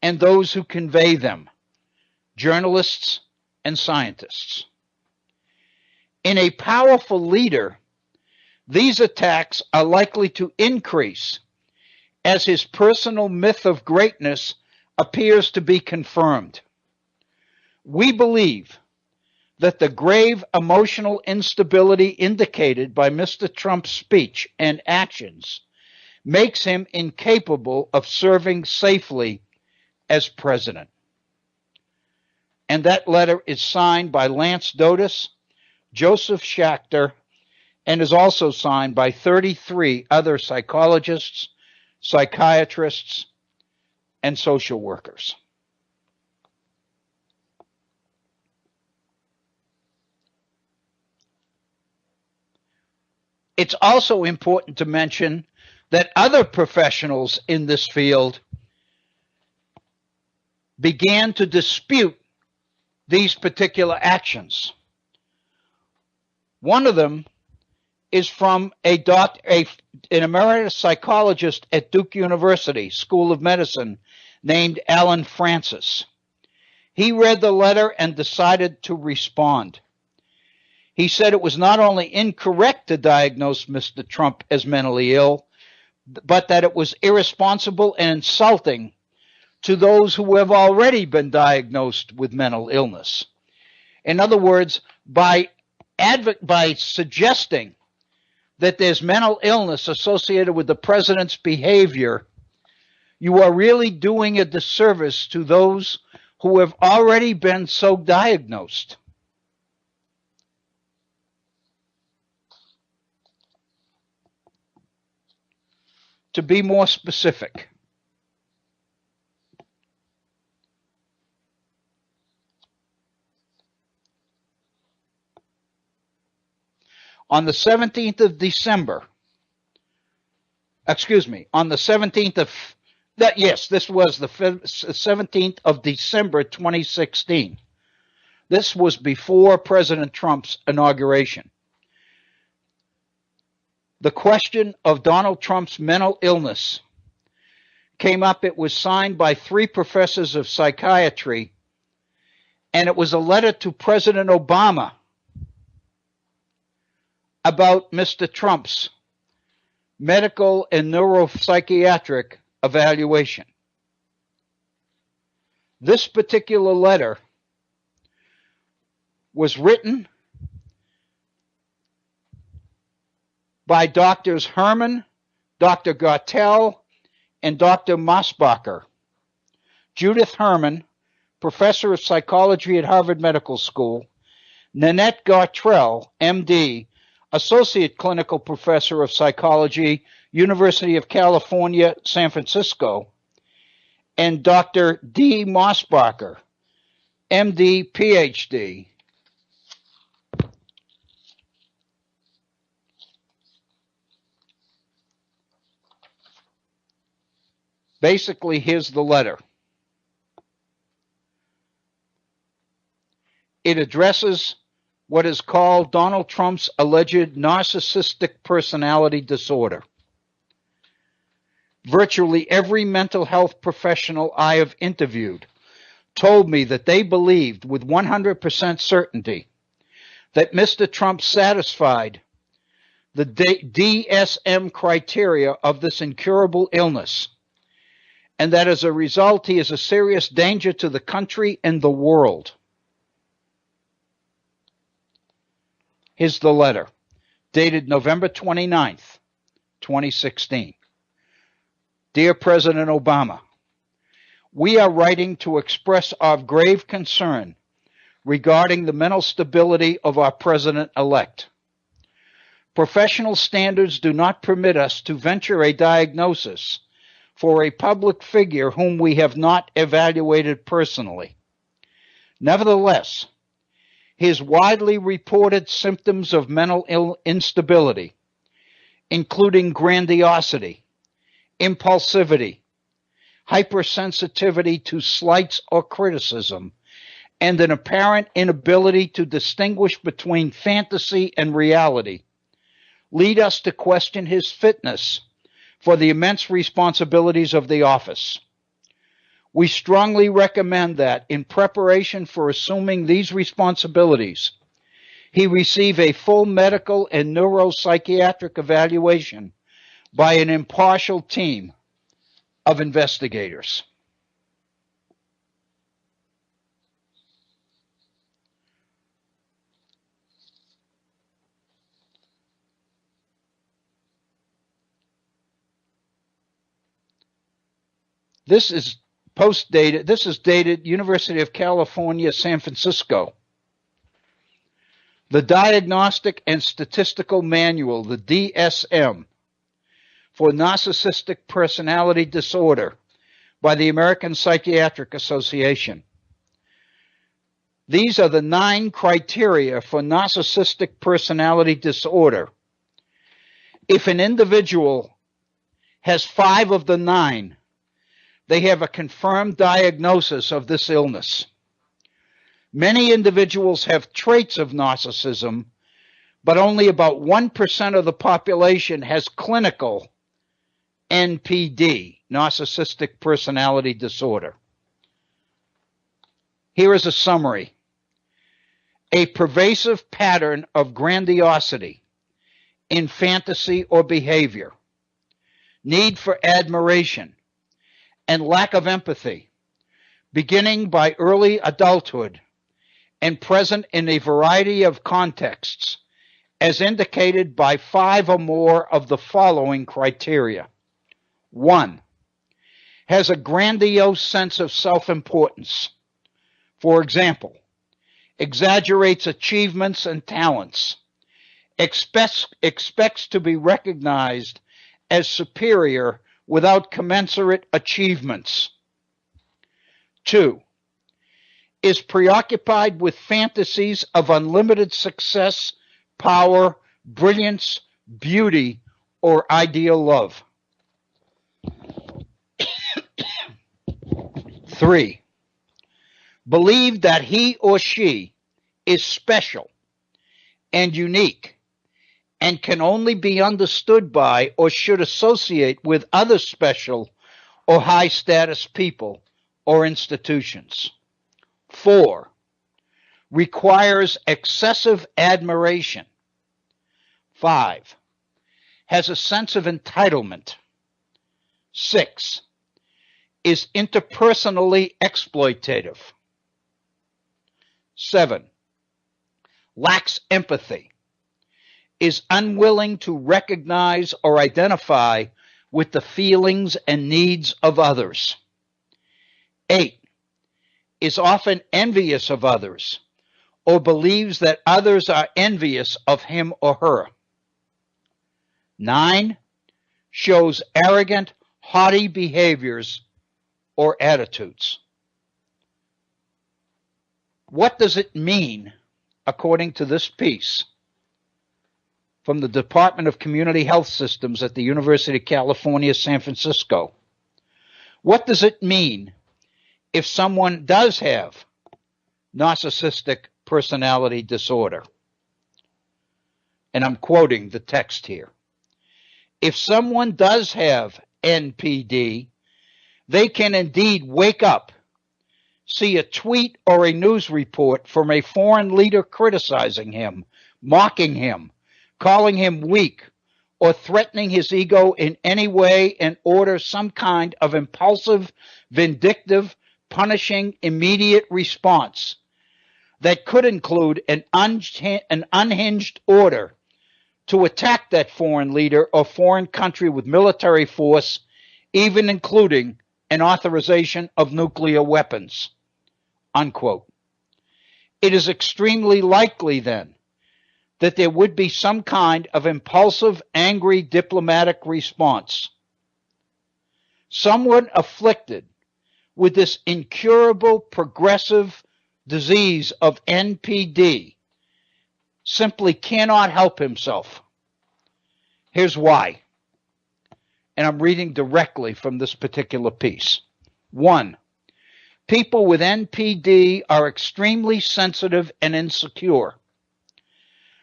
and those who convey them, journalists and scientists. In a powerful leader, these attacks are likely to increase as his personal myth of greatness appears to be confirmed. We believe that the grave emotional instability indicated by Mr. Trump's speech and actions makes him incapable of serving safely as president. And that letter is signed by Lance Dotis, Joseph Schachter, and is also signed by 33 other psychologists, psychiatrists, and social workers. It's also important to mention that other professionals in this field began to dispute these particular actions. One of them is from an emeritus psychologist at Duke University School of Medicine named Alan Francis. He read the letter and decided to respond. He said it was not only incorrect to diagnose Mr. Trump as mentally ill, but that it was irresponsible and insulting to those who have already been diagnosed with mental illness. In other words, by suggesting that there's mental illness associated with the president's behavior, you are really doing a disservice to those who have already been so diagnosed. To be more specific, on the 17th of December, on the 17th of, this was the 17th of December 2016. This was before President Trump's inauguration. The question of Donald Trump's mental illness came up. It was signed by 3 professors of psychiatry, and it was a letter to President Obama about Mr. Trump's medical and neuropsychiatric evaluation. This particular letter was written by Drs. Herman, Dr. Gartel, and Dr. Mosbacher. Judith Herman, professor of psychology at Harvard Medical School, Nanette Gartrell, MD, Associate Clinical Professor of Psychology, University of California, San Francisco, and Dr. D. Mosbacher, MD, PhD. Basically, here's the letter. It addresses what is called Donald Trump's alleged narcissistic personality disorder. Virtually every mental health professional I have interviewed told me that they believed with 100% certainty that Mr. Trump satisfied the DSM criteria of this incurable illness, and that as a result he is a serious danger to the country and the world. Here's the letter, dated November 29th, 2016. Dear President Obama, we are writing to express our grave concern regarding the mental stability of our president-elect. Professional standards do not permit us to venture a diagnosis for a public figure whom we have not evaluated personally. Nevertheless, his widely reported symptoms of mental instability, including grandiosity, impulsivity, hypersensitivity to slights or criticism, and an apparent inability to distinguish between fantasy and reality, lead us to question his fitness for the immense responsibilities of the office. We strongly recommend that, in preparation for assuming these responsibilities, he receive a full medical and neuropsychiatric evaluation by an impartial team of investigators. This is post-dated. This is dated University of California, San Francisco. The Diagnostic and Statistical Manual, the DSM, for Narcissistic Personality Disorder by the American Psychiatric Association. These are the 9 criteria for narcissistic personality disorder. If an individual has 5 of the 9, they have a confirmed diagnosis of this illness. Many individuals have traits of narcissism, but only about 1% of the population has clinical NPD, narcissistic personality disorder. Here is a summary. A pervasive pattern of grandiosity in fantasy or behavior, need for admiration, and lack of empathy, beginning by early adulthood and present in a variety of contexts, as indicated by 5 or more of the following criteria. 1. Has a grandiose sense of self-importance. For example, exaggerates achievements and talents, expects to be recognized as superior without commensurate achievements. 2. Is preoccupied with fantasies of unlimited success, power, brilliance, beauty, or ideal love. 3. Believe that he or she is special and unique and can only be understood by or should associate with other special or high-status people or institutions. 4. Requires excessive admiration. 5. Has a sense of entitlement. 6. Is interpersonally exploitative. 7. Lacks empathy. Is unwilling to recognize or identify with the feelings and needs of others. 8. Is often envious of others or believes that others are envious of him or her. 9. Shows arrogant, haughty behaviors or attitudes. What does it mean, according to this piece from the Department of Community Health Systems at the University of California, San Francisco? What does it mean if someone does have narcissistic personality disorder? And I'm quoting the text here. If someone does have NPD, they can indeed wake up, see a tweet or a news report from a foreign leader criticizing him, mocking him, calling him weak, or threatening his ego in any way, and order some kind of impulsive, vindictive, punishing, immediate response that could include an unhinged order to attack that foreign leader or foreign country with military force, even including an authorization of nuclear weapons, unquote. It is extremely likely, then, that there would be some kind of impulsive, angry diplomatic response. Someone afflicted with this incurable progressive disease of NPD simply cannot help himself. Here's why. And I'm reading directly from this particular piece. 1. People with NPD are extremely sensitive and insecure.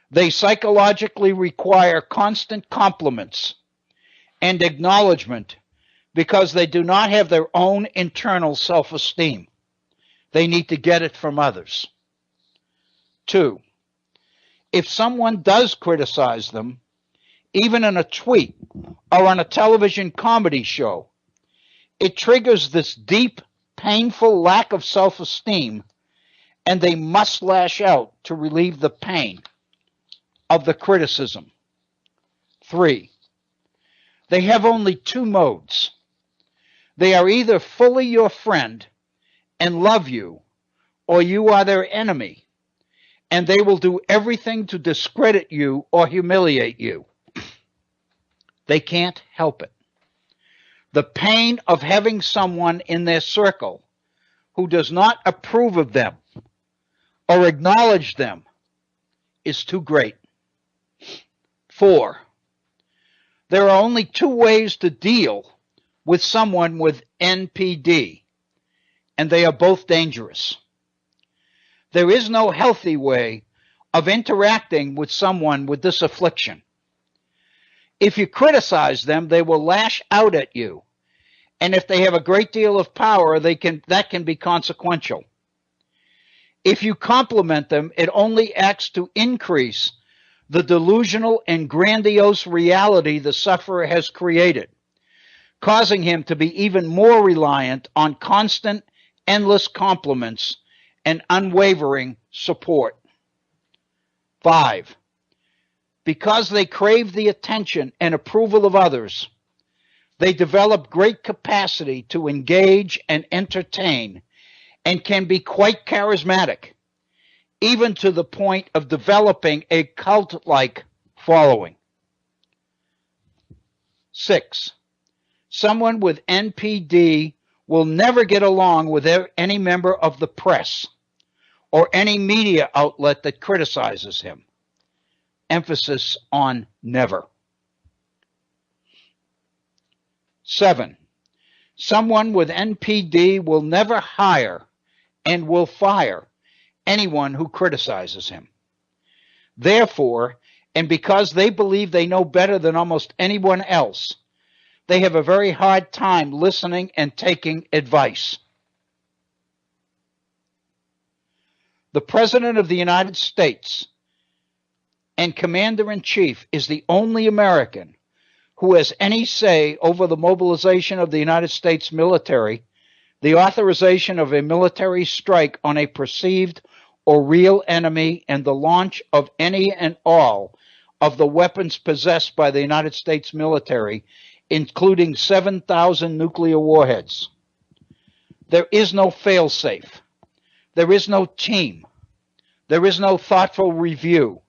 They psychologically require constant compliments and acknowledgement because they do not have their own internal self-esteem. They need to get it from others. 2. If someone does criticize them, even in a tweet or on a television comedy show, it triggers this deep, painful lack of self-esteem, and they must lash out to relieve the pain of the criticism. 3. They have only 2 modes. They are either fully your friend and love you, or you are their enemy, and they will do everything to discredit you or humiliate you. They can't help it. The pain of having someone in their circle who does not approve of them or acknowledge them is too great. 4. There are only 2 ways to deal with someone with NPD, and they are both dangerous. There is no healthy way of interacting with someone with this affliction. If you criticize them, they will lash out at you, and if they have a great deal of power, that can be consequential. If you compliment them, it only acts to increase the delusional and grandiose reality the sufferer has created, causing him to be even more reliant on constant, endless compliments and unwavering support. 5. Because they crave the attention and approval of others, they develop great capacity to engage and entertain and can be quite charismatic, even to the point of developing a cult-like following. 6. Someone with NPD will never get along with any member of the press or any media outlet that criticizes him. Emphasis on never. 7. Someone with NPD will never hire and will fire anyone who criticizes him. Therefore, and because they believe they know better than almost anyone else, they have a very hard time listening and taking advice. The President of the United States and Commander-in-Chief is the only American who has any say over the mobilization of the United States military, the authorization of a military strike on a perceived or real enemy, and the launch of any and all of the weapons possessed by the United States military, including 7,000 nuclear warheads. There is no fail-safe. There is no team. There is no thoughtful review.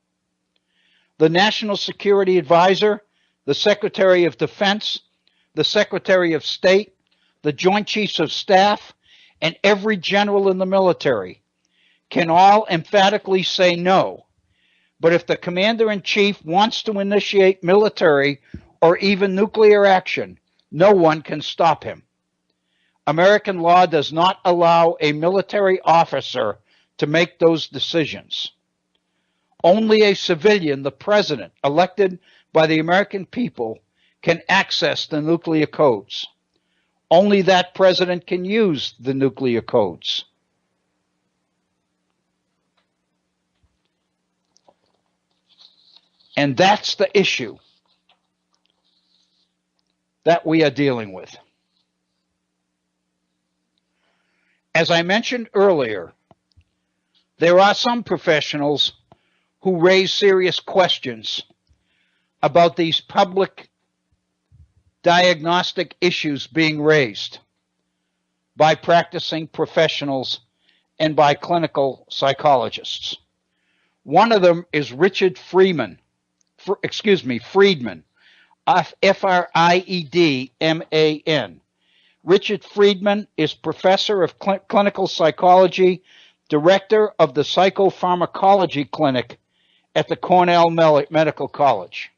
The National Security Advisor, the Secretary of Defense, the Secretary of State, the Joint Chiefs of Staff, and every general in the military can all emphatically say no. But if the Commander-in-Chief wants to initiate military or even nuclear action, no one can stop him. American law does not allow a military officer to make those decisions. Only a civilian, the president, elected by the American people, can access the nuclear codes. Only that president can use the nuclear codes. And that's the issue that we are dealing with. As I mentioned earlier, there are some professionals who raise serious questions about these public diagnostic issues being raised by practicing professionals and by clinical psychologists. One of them is Richard Friedman, F-R-I-E-D-M-A-N. Richard Friedman is professor of clinical psychology, director of the psychopharmacology clinic at the Cornell Medical College.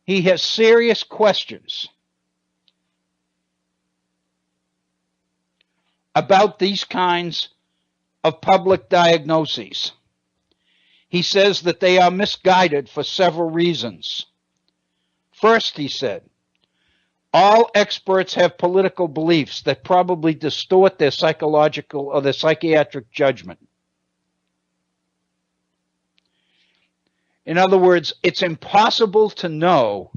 He has serious questions about these kinds of public diagnoses. He says that they are misguided for several reasons. First, he said, all experts have political beliefs that probably distort their psychological or their psychiatric judgment. In other words, it's impossible to know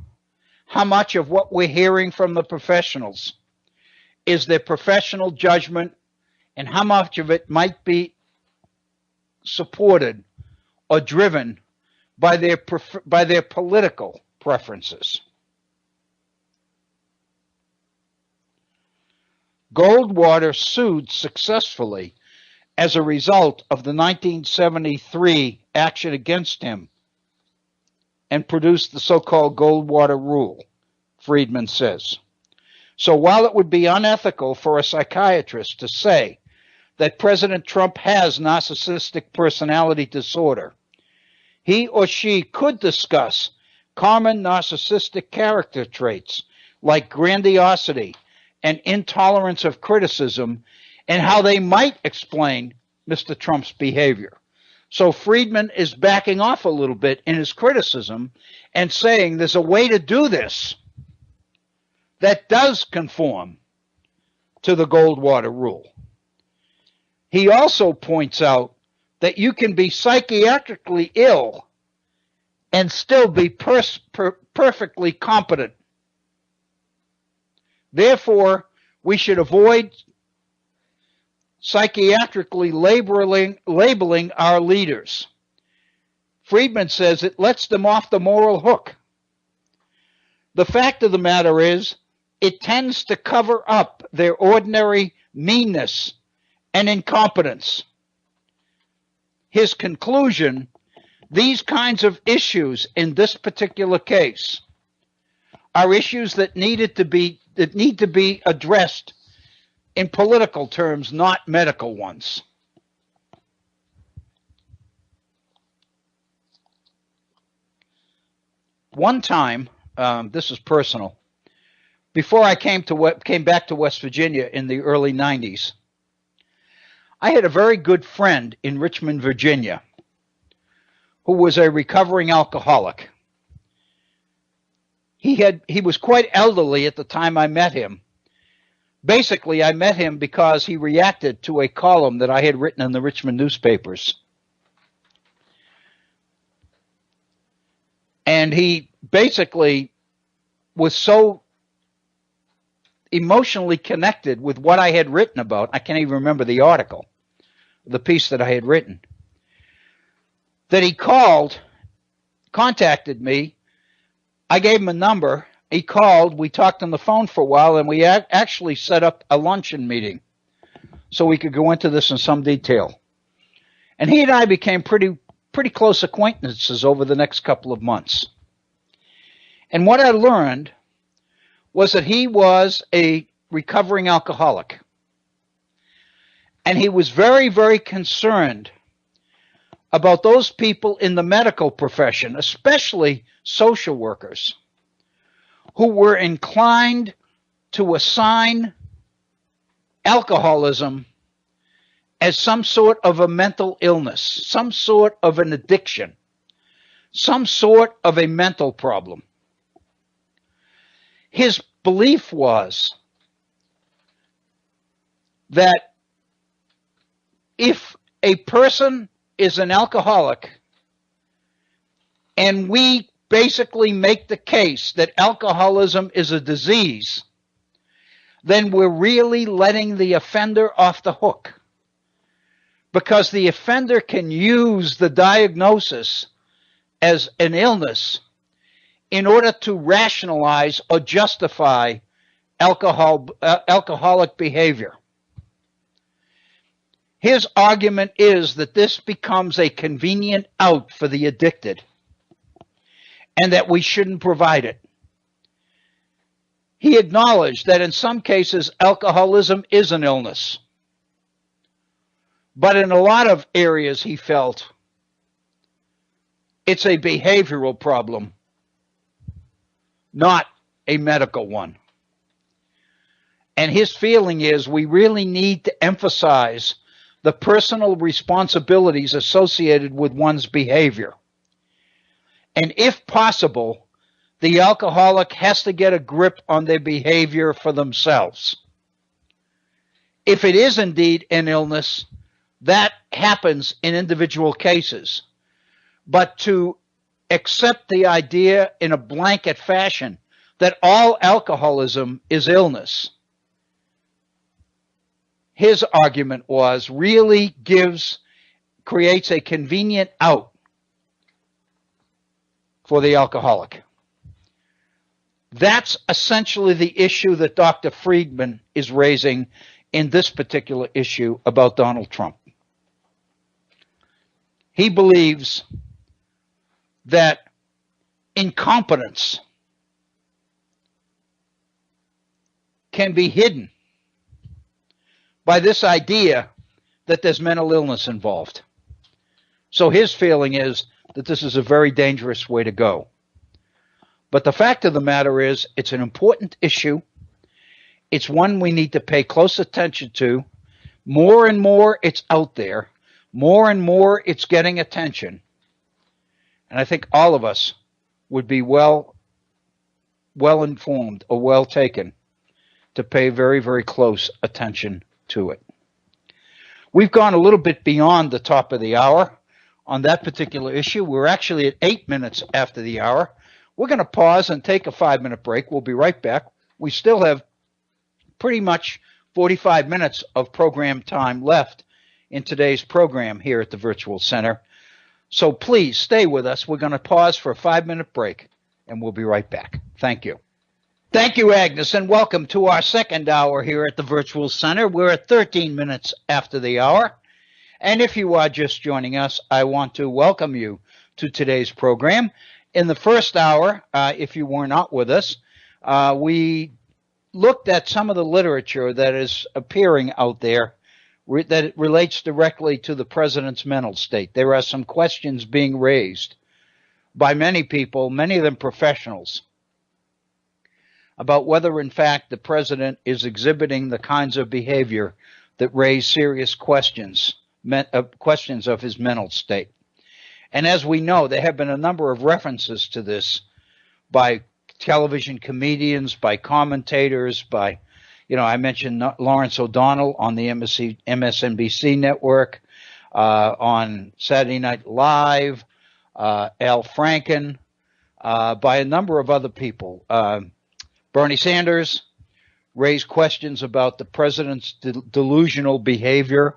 how much of what we're hearing from the professionals is their professional judgment and how much of it might be supported or driven by their political preferences. Goldwater sued successfully as a result of the 1973 action against him and produced the so-called Goldwater Rule, Friedman says. So while it would be unethical for a psychiatrist to say that President Trump has narcissistic personality disorder, he or she could discuss common narcissistic character traits like grandiosity and intolerance of criticism and how they might explain Mr. Trump's behavior. So Friedman is backing off a little bit in his criticism and saying there's a way to do this that does conform to the Goldwater Rule. He also points out that you can be psychiatrically ill and still be perfectly competent. Therefore, we should avoid psychiatrically labeling our leaders. Friedman says it lets them off the moral hook. The fact of the matter is, it tends to cover up their ordinary meanness and incompetence. His conclusion, these kinds of issues in this particular case are issues that need to be addressed in political terms, not medical ones. One time, this is personal, before I came back to West Virginia in the early 90s, I had a very good friend in Richmond, Virginia, who was a recovering alcoholic. He was quite elderly at the time I met him. Basically, I met him because he reacted to a column that I had written in the Richmond newspapers. And he basically was so emotionally connected with what I had written about, I can't even remember the article, the piece that I had written, that he contacted me. I gave him a number. He called, we talked on the phone for a while, and we actually set up a luncheon meeting so we could go into this in some detail. And he and I became pretty close acquaintances over the next couple of months. And what I learned was that he was a recovering alcoholic. And he was very, very concerned about those people in the medical profession, especially social workers, who were inclined to assign alcoholism as some sort of a mental illness, some sort of an addiction, some sort of a mental problem. His belief was that if a person is an alcoholic and we basically make the case that alcoholism is a disease, then we're really letting the offender off the hook, because the offender can use the diagnosis as an illness in order to rationalize or justify alcoholic behavior. His argument is that this becomes a convenient out for the addicted and that we shouldn't provide it. He acknowledged that in some cases alcoholism is an illness, but in a lot of areas he felt it's a behavioral problem, not a medical one. And his feeling is we really need to emphasize the personal responsibilities associated with one's behavior. And if possible, the alcoholic has to get a grip on their behavior for themselves. If it is indeed an illness, that happens in individual cases. But to accept the idea in a blanket fashion that all alcoholism is illness, his argument was, really creates a convenient out for the alcoholic. That's essentially the issue that Dr. Friedman is raising in this particular issue about Donald Trump. He believes that incompetence can be hidden by this idea that there's mental illness involved. So his feeling is that this is a very dangerous way to go. But the fact of the matter is, it's an important issue. It's one we need to pay close attention to. More and more it's out there. More and more it's getting attention. And I think all of us would be well informed or well taken to pay very, very close attention to it. We've gone a little bit beyond the top of the hour on that particular issue. We're actually at 8 minutes after the hour. We're going to pause and take a 5-minute break. We'll be right back. We still have pretty much 45 minutes of program time left in today's program here at the Virtual Center. So please stay with us. We're going to pause for a 5-minute break, and we'll be right back. Thank you. Thank you, Agnes, and welcome to our second hour here at the Virtual Center. We're at 13 minutes after the hour. And if you are just joining us, I want to welcome you to today's program. In the first hour, if you were not with us, we looked at some of the literature that is appearing out there that relates directly to the president's mental state. There are some questions being raised by many people, many of them professionals, about whether, in fact, the president is exhibiting the kinds of behavior that raise serious questions of his mental state. And as we know, there have been a number of references to this by television comedians, by commentators, by, I mentioned Lawrence O'Donnell on the MSNBC network, on Saturday Night Live, Al Franken, by a number of other people. Bernie Sanders raised questions about the president's delusional behavior.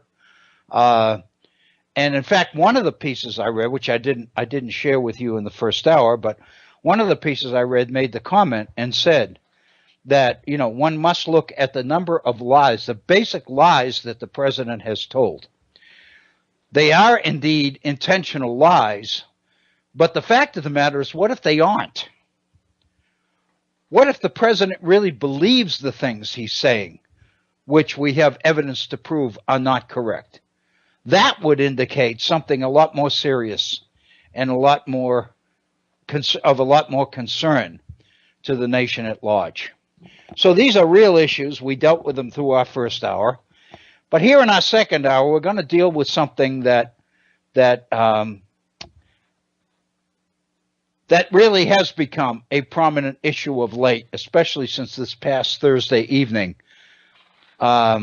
And in fact, one of the pieces I read, which I didn't share with you in the first hour, but one of the pieces I read made the comment and said that, one must look at the number of lies, the basic lies that the president has told. They are indeed intentional lies, but the fact of the matter is, what if they aren't? What if the president really believes the things he's saying, which we have evidence to prove are not correct? That would indicate something a lot more serious and a lot more concern to the nation at large. So these are real issues. We dealt with them through our first hour. But here in our second hour, we're going to deal with something that really has become a prominent issue of late, especially since this past Thursday evening, as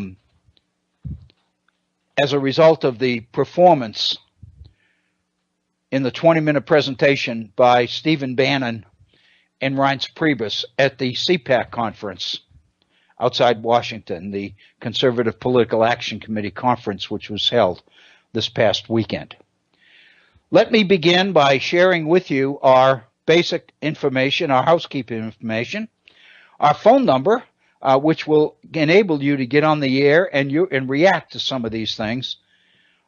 a result of the performance in the 20-minute presentation by Stephen Bannon and Reince Priebus at the CPAC conference outside Washington, the Conservative Political Action Committee conference, which was held this past weekend. Let me begin by sharing with you our basic information, our housekeeping information, our phone number, which will enable you to get on the air and react to some of these things.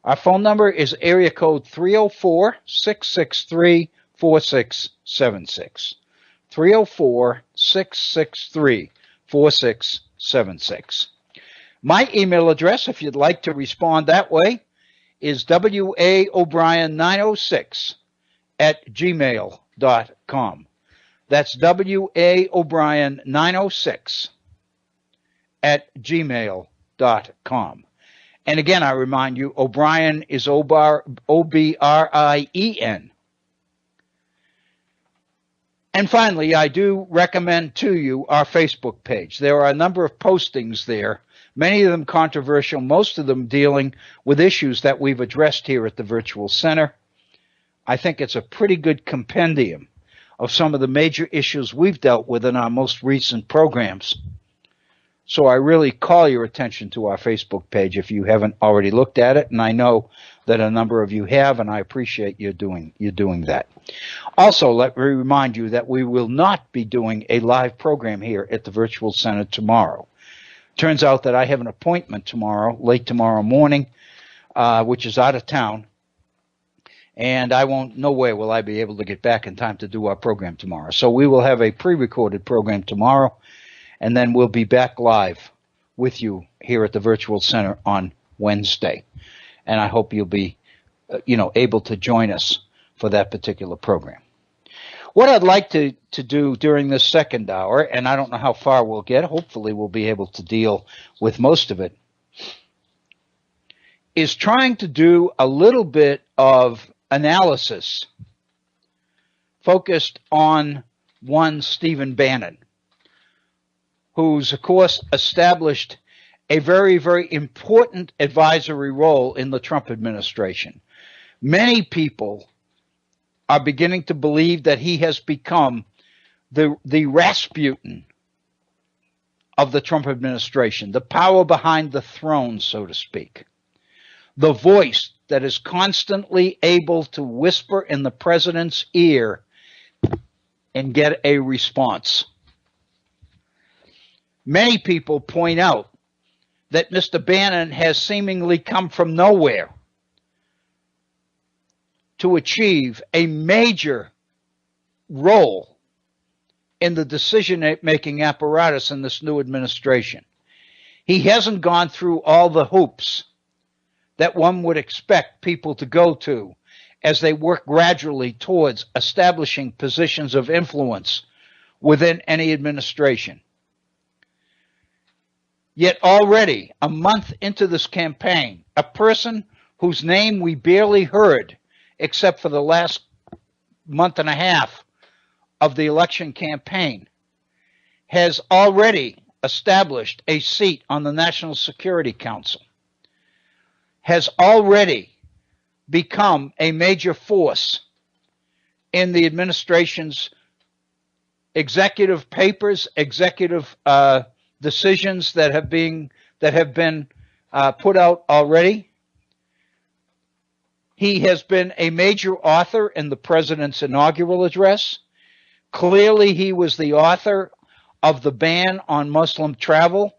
Our phone number is area code 304-663-4676. 304-663-4676. My email address, if you'd like to respond that way, is waobrien906@gmail.com. That's waobrien906@gmail.com. And again, I remind you, O'Brien is O-B-R-I-E-N. And finally, I do recommend to you our Facebook page. There are a number of postings there, many of them controversial, most of them dealing with issues that we've addressed here at the Virtual Center. I think it's a pretty good compendium of some of the major issues we've dealt with in our most recent programs. So I really call your attention to our Facebook page if you haven't already looked at it, and I know that a number of you have, and I appreciate you doing that. Also, let me remind you that we will not be doing a live program here at the Virtual Center tomorrow. Turns out that I have an appointment tomorrow, late tomorrow morning, which is out of town, and no way will I be able to get back in time to do our program tomorrow. So we will have a pre-recorded program tomorrow, and then we'll be back live with you here at the Virtual Center on Wednesday. And I hope you'll be, able to join us for that particular program. What I'd like to do during this second hour, and I don't know how far we'll get, hopefully we'll be able to deal with most of it, is trying to do a little bit of analysis focused on one Stephen Bannon, who's, of course, established a very, very important advisory role in the Trump administration. Many people are beginning to believe that he has become the Rasputin of the Trump administration, the power behind the throne, so to speak, the voice that is constantly able to whisper in the president's ear and get a response. Many people point out that Mr. Bannon has seemingly come from nowhere to achieve a major role in the decision-making apparatus in this new administration. He hasn't gone through all the hoops that one would expect people to go to as they work gradually towards establishing positions of influence within any administration. Yet already, a month into this campaign, a person whose name we barely heard except for the last month and a half of the election campaign has already established a seat on the National Security Council, has already become a major force in the administration's executive papers, executive decisions that have been put out already. He has been a major author in the president's inaugural address. Clearly, he was the author of the ban on Muslim travel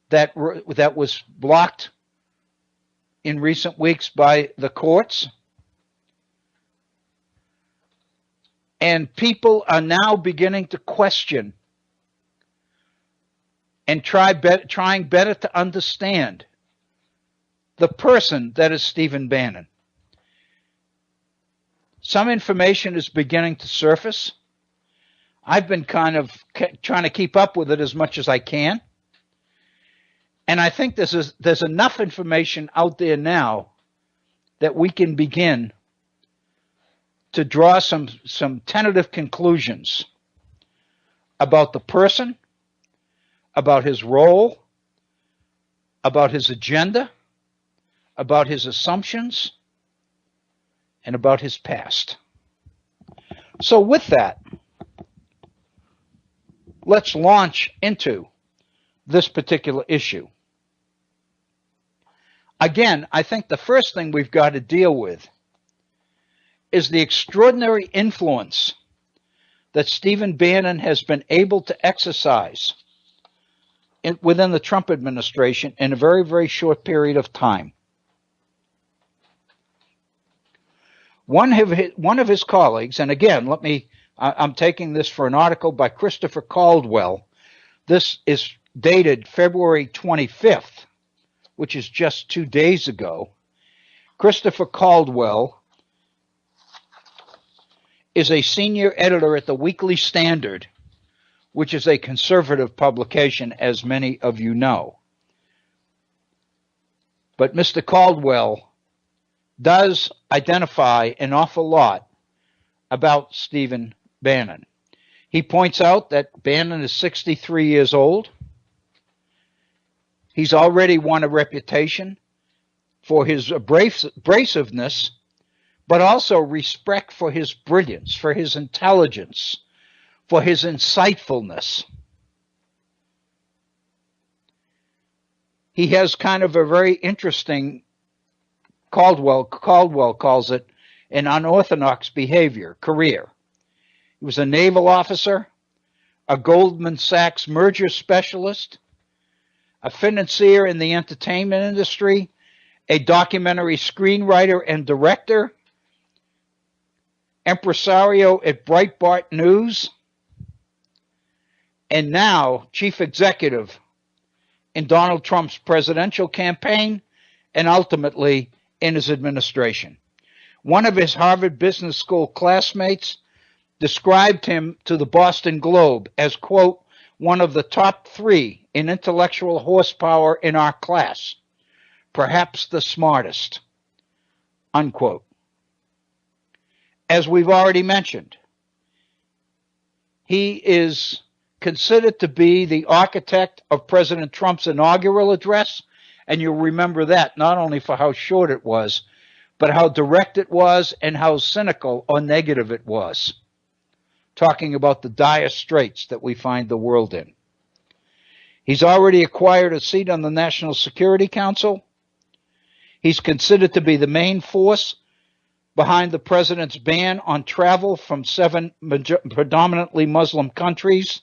that was blocked in recent weeks by the courts. And people are now beginning to question and trying better to understand the person that is Stephen Bannon. Some information is beginning to surface. I've been kind of trying to keep up with it as much as I can. And I think there's enough information out there now that we can begin to draw some tentative conclusions about the person, about his role, about his agenda, about his assumptions, and about his past. So with that, let's launch into this particular issue. Again, I think the first thing we've got to deal with is the extraordinary influence that Stephen Bannon has been able to exercise within the Trump administration in a very, very short period of time. One of his colleagues, and again, I'm taking this for an article by Christopher Caldwell. This is dated February 25th, which is just 2 days ago. Christopher Caldwell is a senior editor at the Weekly Standard, which is a conservative publication, as many of you know. But Mr. Caldwell does identify an awful lot about Stephen Bannon. He points out that Bannon is 63 years old. He's already won a reputation for his abrasiveness, but also respect for his brilliance, for his intelligence, for his insightfulness. He has kind of a very interesting, Caldwell calls it, an unorthodox career. He was a naval officer, a Goldman Sachs merger specialist, a financier in the entertainment industry, a documentary screenwriter and director, impresario at Breitbart News, and now chief executive in Donald Trump's presidential campaign and ultimately in his administration. One of his Harvard Business School classmates described him to the Boston Globe as, quote, one of the top 3 in intellectual horsepower in our class, perhaps the smartest, unquote. As we've already mentioned, he is considered to be the architect of President Trump's inaugural address, and you'll remember that not only for how short it was, but how direct it was and how cynical or negative it was, talking about the dire straits that we find the world in. He's already acquired a seat on the National Security Council. He's considered to be the main force behind the president's ban on travel from 7 predominantly Muslim countries.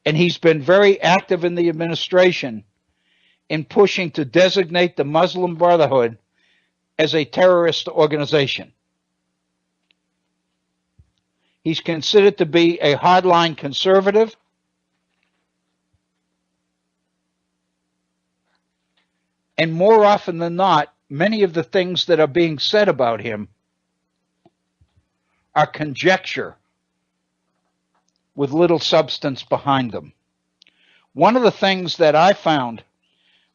And he's been very active in the administration in pushing to designate the Muslim Brotherhood as a terrorist organization. He's considered to be a hardline conservative. And more often than not, many of the things that are being said about him are conjecture with little substance behind them. One of the things that I found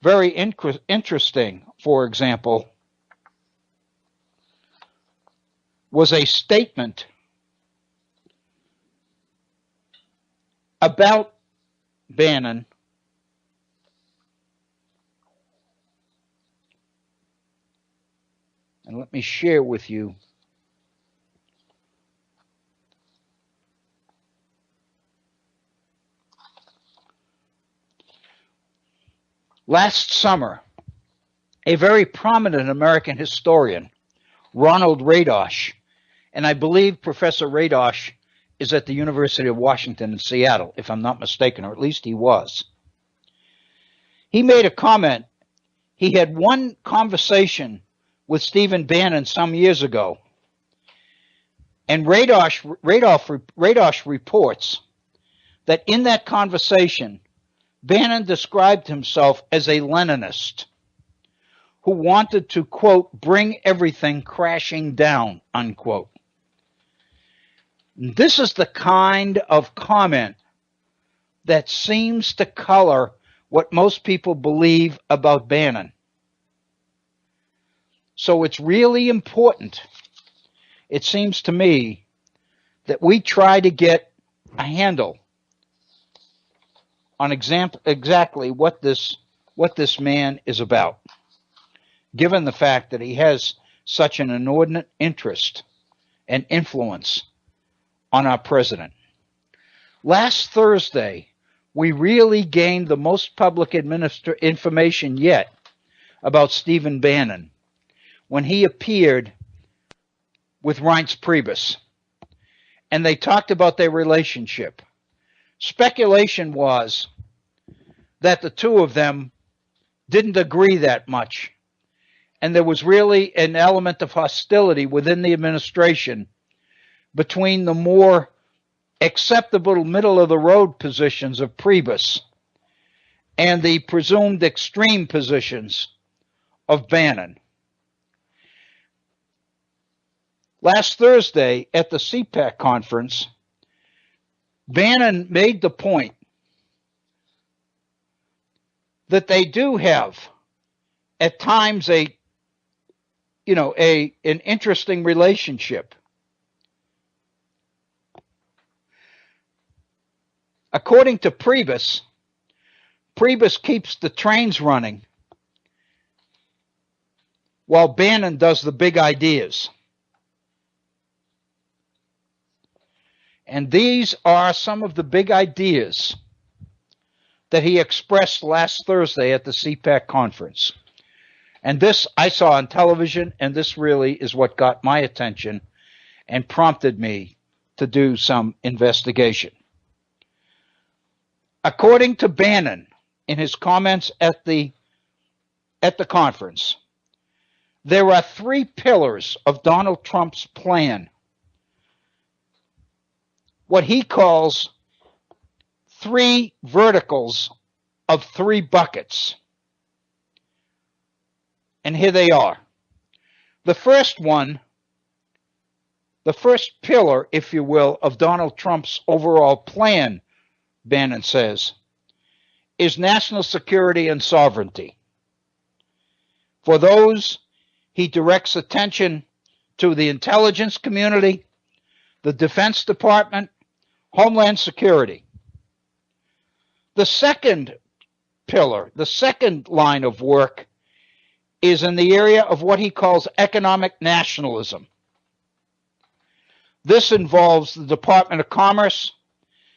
very interesting, for example, was a statement about Bannon and let me share with you last summer, a very prominent American historian, Ronald Radosh, and I believe Professor Radosh is at the University of Washington in Seattle, if I'm not mistaken, or at least he was. He made a comment. He had one conversation with Stephen Bannon some years ago, and Radosh reports that in that conversation, Bannon described himself as a Leninist who wanted to, quote, bring everything crashing down, unquote. This is the kind of comment that seems to color what most people believe about Bannon. So it's really important, it seems to me, that we try to get a handle on exactly what this man is about, given the fact that he has such an inordinate interest and influence on our president. Last Thursday, we really gained the most public information yet about Stephen Bannon when he appeared with Reince Priebus, and they talked about their relationship. Speculation was that the two of them didn't agree that much, and there was really an element of hostility within the administration between the more acceptable middle-of-the-road positions of Priebus and the presumed extreme positions of Bannon. Last Thursday at the CPAC conference, Bannon made the point that they do have at times an interesting relationship. According to Priebus keeps the trains running while Bannon does the big ideas. And these are some of the big ideas that he expressed last Thursday at the CPAC conference. And this I saw on television, and this really is what got my attention and prompted me to do some investigation. According to Bannon, in his comments at the conference, there are three pillars of Donald Trump's plan, what he calls three verticals of three buckets. And here they are. The first one, the first pillar, if you will, of Donald Trump's overall plan, Bannon says, is national security and sovereignty. For those, he directs attention to the intelligence community, the Defense Department, Homeland Security. The second pillar, the second line of work, is in the area of what he calls economic nationalism. This involves the Department of Commerce,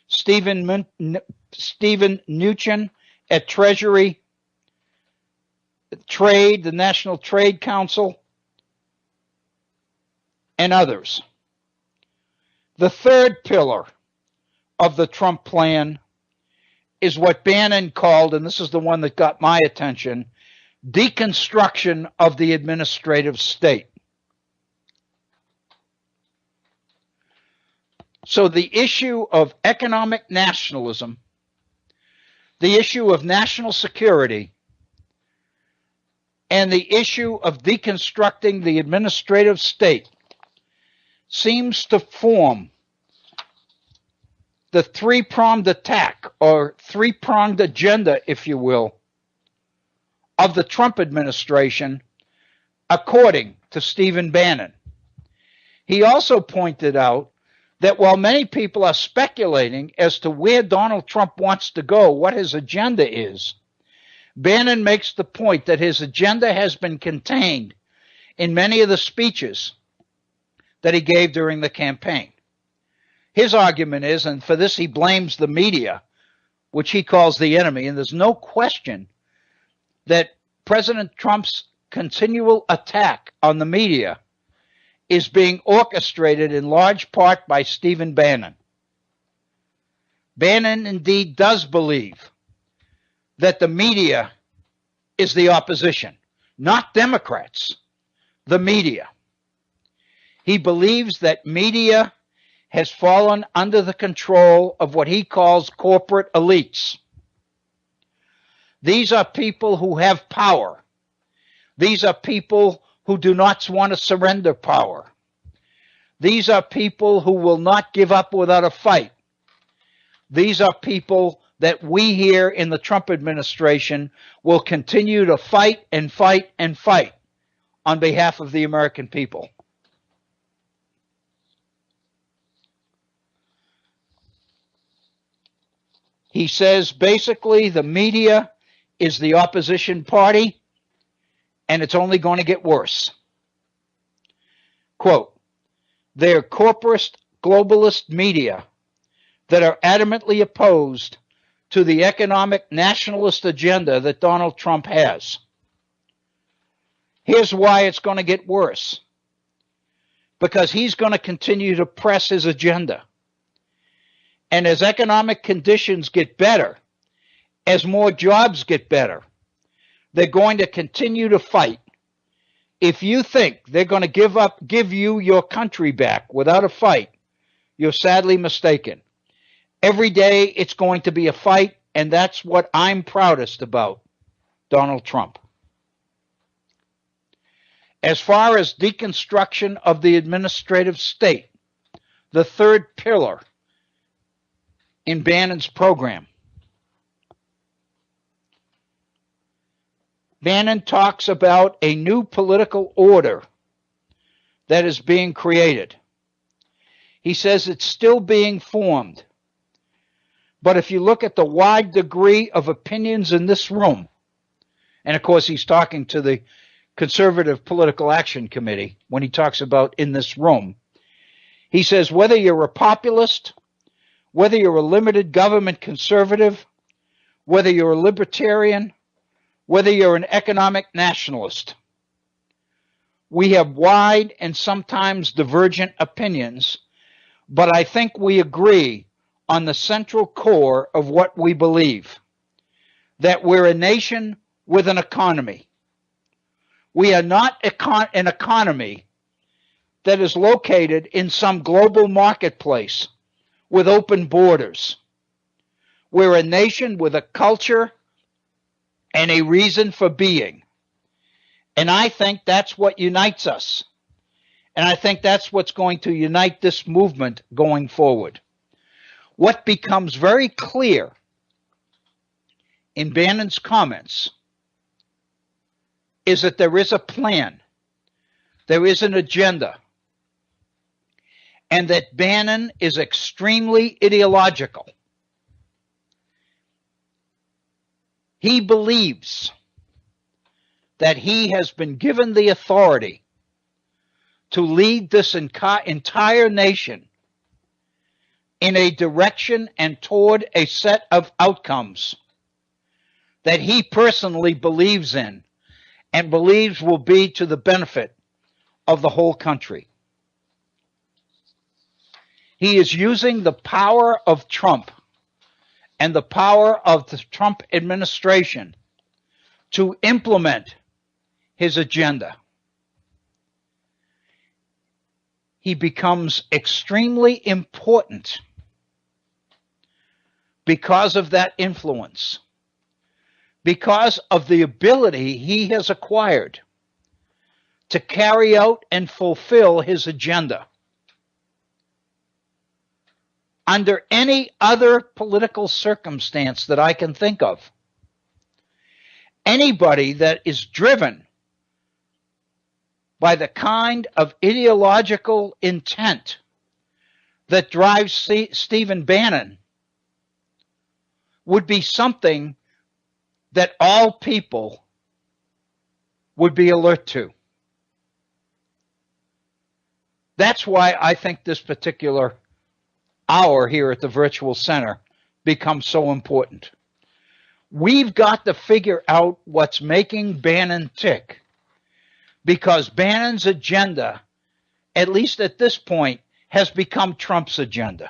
Steven Mnuchin at Treasury, Trade, the National Trade Council, and others. The third pillar of the Trump plan is what Bannon called, and this is the one that got my attention, deconstruction of the administrative state. So the issue of economic nationalism, the issue of national security, and the issue of deconstructing the administrative state seems to form the three-pronged attack, or three-pronged agenda, if you will, of the Trump administration, according to Stephen Bannon. He also pointed out that while many people are speculating as to where Donald Trump wants to go, what his agenda is, Bannon makes the point that his agenda has been contained in many of the speeches that he gave during the campaign. His argument is, and for this he blames the media, which he calls the enemy, and there's no question that President Trump's continual attack on the media is being orchestrated in large part by Stephen Bannon. Bannon indeed does believe that the media is the opposition, not Democrats, the media. He believes that media has fallen under the control of what he calls corporate elites. These are people who have power. These are people who do not want to surrender power. These are people who will not give up without a fight. These are people that we here in the Trump administration will continue to fight and fight and fight on behalf of the American people. He says basically the media is the opposition party, and it's only going to get worse. Quote, they're corporate globalist media that are adamantly opposed to the economic nationalist agenda that Donald Trump has. Here's why it's going to get worse. Because he's going to continue to press his agenda. And as economic conditions get better, as more jobs get better, they're going to continue to fight. If you think they're going to give you your country back without a fight, you're sadly mistaken. Every day it's going to be a fight, and that's what I'm proudest about, Donald Trump. As far as deconstruction of the administrative state, the third pillar in Bannon's program, Bannon talks about a new political order that is being created. He says it's still being formed. But if you look at the wide degree of opinions in this room, and of course he's talking to the Conservative Political Action Committee when he talks about in this room, he says whether you're a populist, whether you're a limited government conservative, whether you're a libertarian, whether you're an economic nationalist, we have wide and sometimes divergent opinions, but I think we agree on the central core of what we believe, that we're a nation with an economy. We are not an economy that is located in some global marketplace with open borders. We're a nation with a culture and a reason for being. And I think that's what unites us. And I think that's what's going to unite this movement going forward. What becomes very clear in Bannon's comments is that there is a plan, there is an agenda, and that Bannon is extremely ideological. He believes that he has been given the authority to lead this entire nation in a direction and toward a set of outcomes that he personally believes in and believes will be to the benefit of the whole country. He is using the power of Trump and the power of the Trump administration to implement his agenda. He becomes extremely important because of that influence, because of the ability he has acquired to carry out and fulfill his agenda. Under any other political circumstance that I can think of, anybody that is driven by the kind of ideological intent that drives Stephen Bannon would be something that all people would be alert to. That's why I think this particular hour here at the Virtual Center becomes so important. We've got to figure out what's making Bannon tick, because Bannon's agenda, at least at this point, has become Trump's agenda.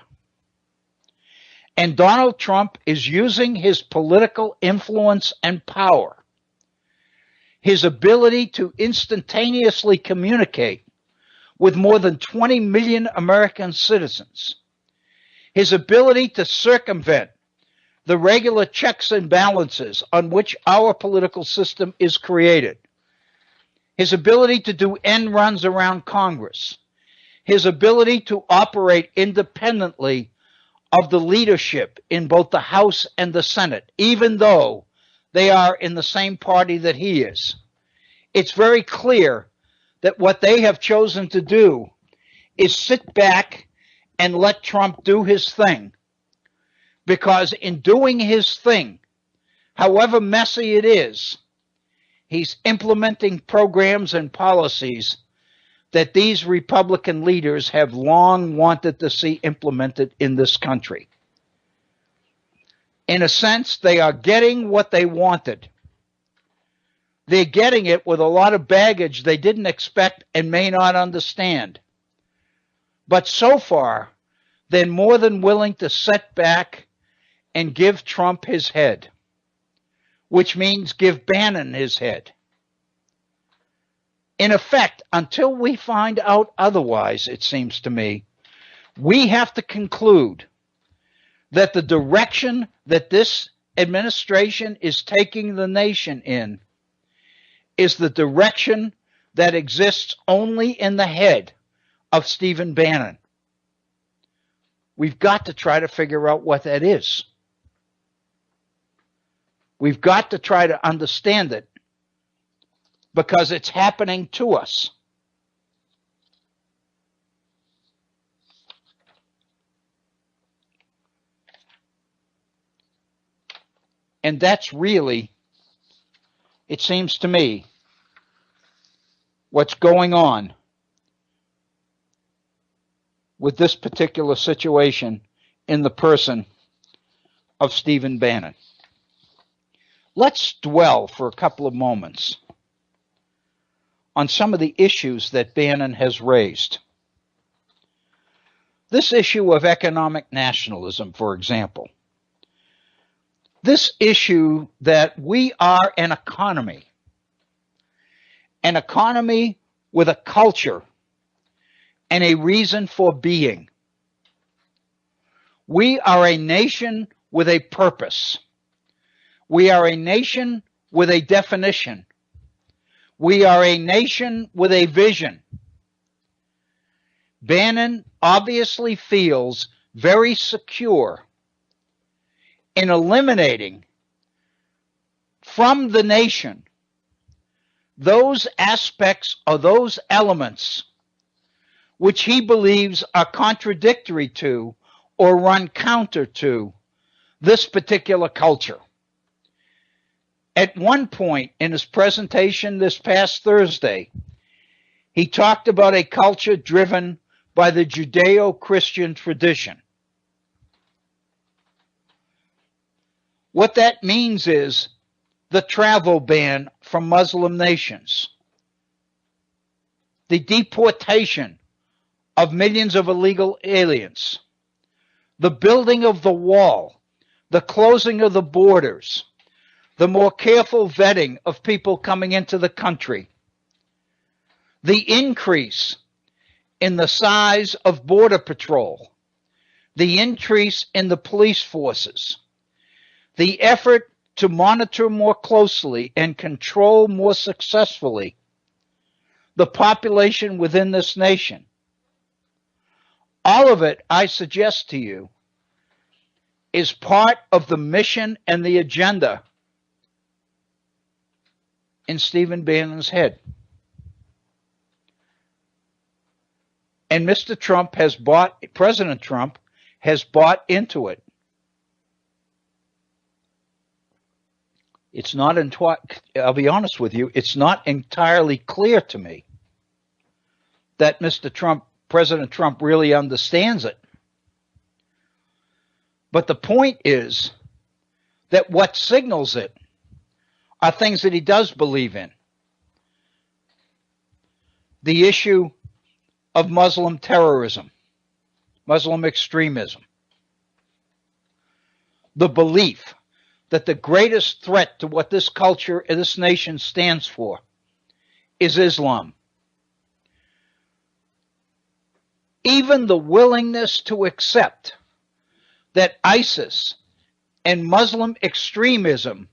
And Donald Trump is using his political influence and power, his ability to instantaneously communicate with more than 20 million American citizens, his ability to circumvent the regular checks and balances on which our political system is created, his ability to do end runs around Congress, his ability to operate independently of the leadership in both the House and the Senate, even though they are in the same party that he is. It's very clear that what they have chosen to do is sit back and let Trump do his thing. Because in doing his thing, however messy it is, he's implementing programs and policies that these Republican leaders have long wanted to see implemented in this country. In a sense, they are getting what they wanted. They're getting it with a lot of baggage they didn't expect and may not understand. But so far, they're more than willing to sit back and give Trump his head, which means give Bannon his head. In effect, until we find out otherwise, it seems to me, we have to conclude that the direction that this administration is taking the nation in is the direction that exists only in the head of Stephen Bannon. We've got to try to figure out what that is. We've got to try to understand it because it's happening to us. And that's really, it seems to me, what's going on with this particular situation in the person of Stephen Bannon. Let's dwell for a couple of moments on some of the issues that Bannon has raised. This issue of economic nationalism, for example. This issue that we are an economy with a culture and a reason for being. We are a nation with a purpose. We are a nation with a definition. We are a nation with a vision. Bannon obviously feels very secure in eliminating from the nation those aspects or those elements which he believes are contradictory to or run counter to this particular culture. At one point in his presentation this past Thursday, he talked about a culture driven by the Judeo-Christian tradition. What that means is the travel ban from Muslim nations, the deportation of millions of illegal aliens, the building of the wall, the closing of the borders, the more careful vetting of people coming into the country, the increase in the size of Border Patrol, the increase in the police forces, the effort to monitor more closely and control more successfully the population within this nation. All of it, I suggest to you, is part of the mission and the agenda in Stephen Bannon's head. And President Trump has bought into it. It's not, I'll be honest with you, it's not entirely clear to me that President Trump really understands it. But the point is that what signals it are things that he does believe in. The issue of Muslim terrorism, Muslim extremism, the belief that the greatest threat to what this culture and this nation stands for is Islam. even the willingness to accept that ISIS and Muslim extremism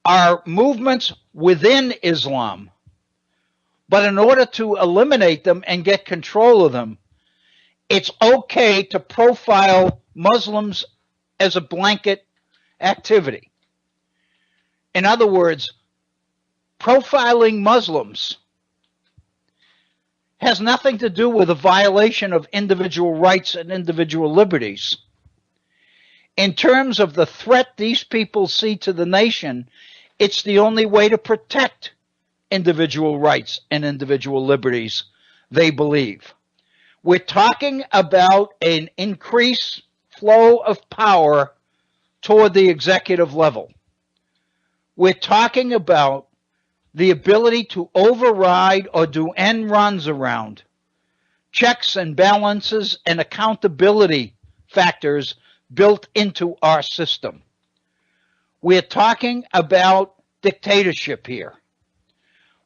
are movements within Islam, but in order to eliminate them and get control of them, it's okay to profile Muslims as a blanket activity. In other words, profiling Muslims has nothing to do with a violation of individual rights and individual liberties. In terms of the threat these people see to the nation, it's the only way to protect individual rights and individual liberties, they believe. We're talking about an increased flow of power toward the executive level. We're talking about the ability to override or do end runs around checks and balances and accountability factors built into our system. We're talking about dictatorship here.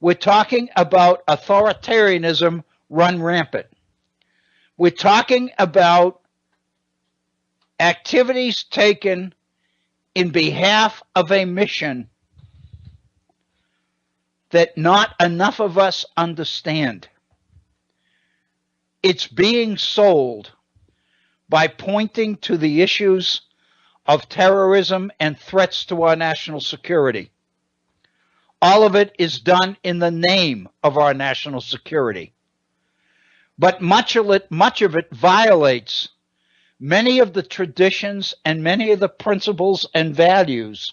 We're talking about authoritarianism run rampant. We're talking about activities taken in behalf of a mission that not enough of us understand. It's being sold by pointing to the issues of terrorism and threats to our national security. All of it is done in the name of our national security. But much of it violates many of the traditions and many of the principles and values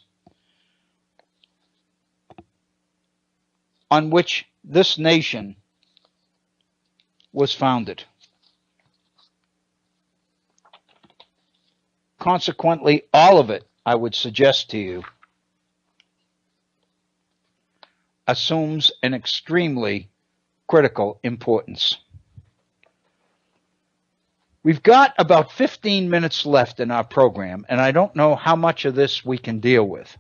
on which this nation was founded. Consequently, all of it, I would suggest to you, assumes an extremely critical importance. We've got about 15 minutes left in our program, and I don't know how much of this we can deal with.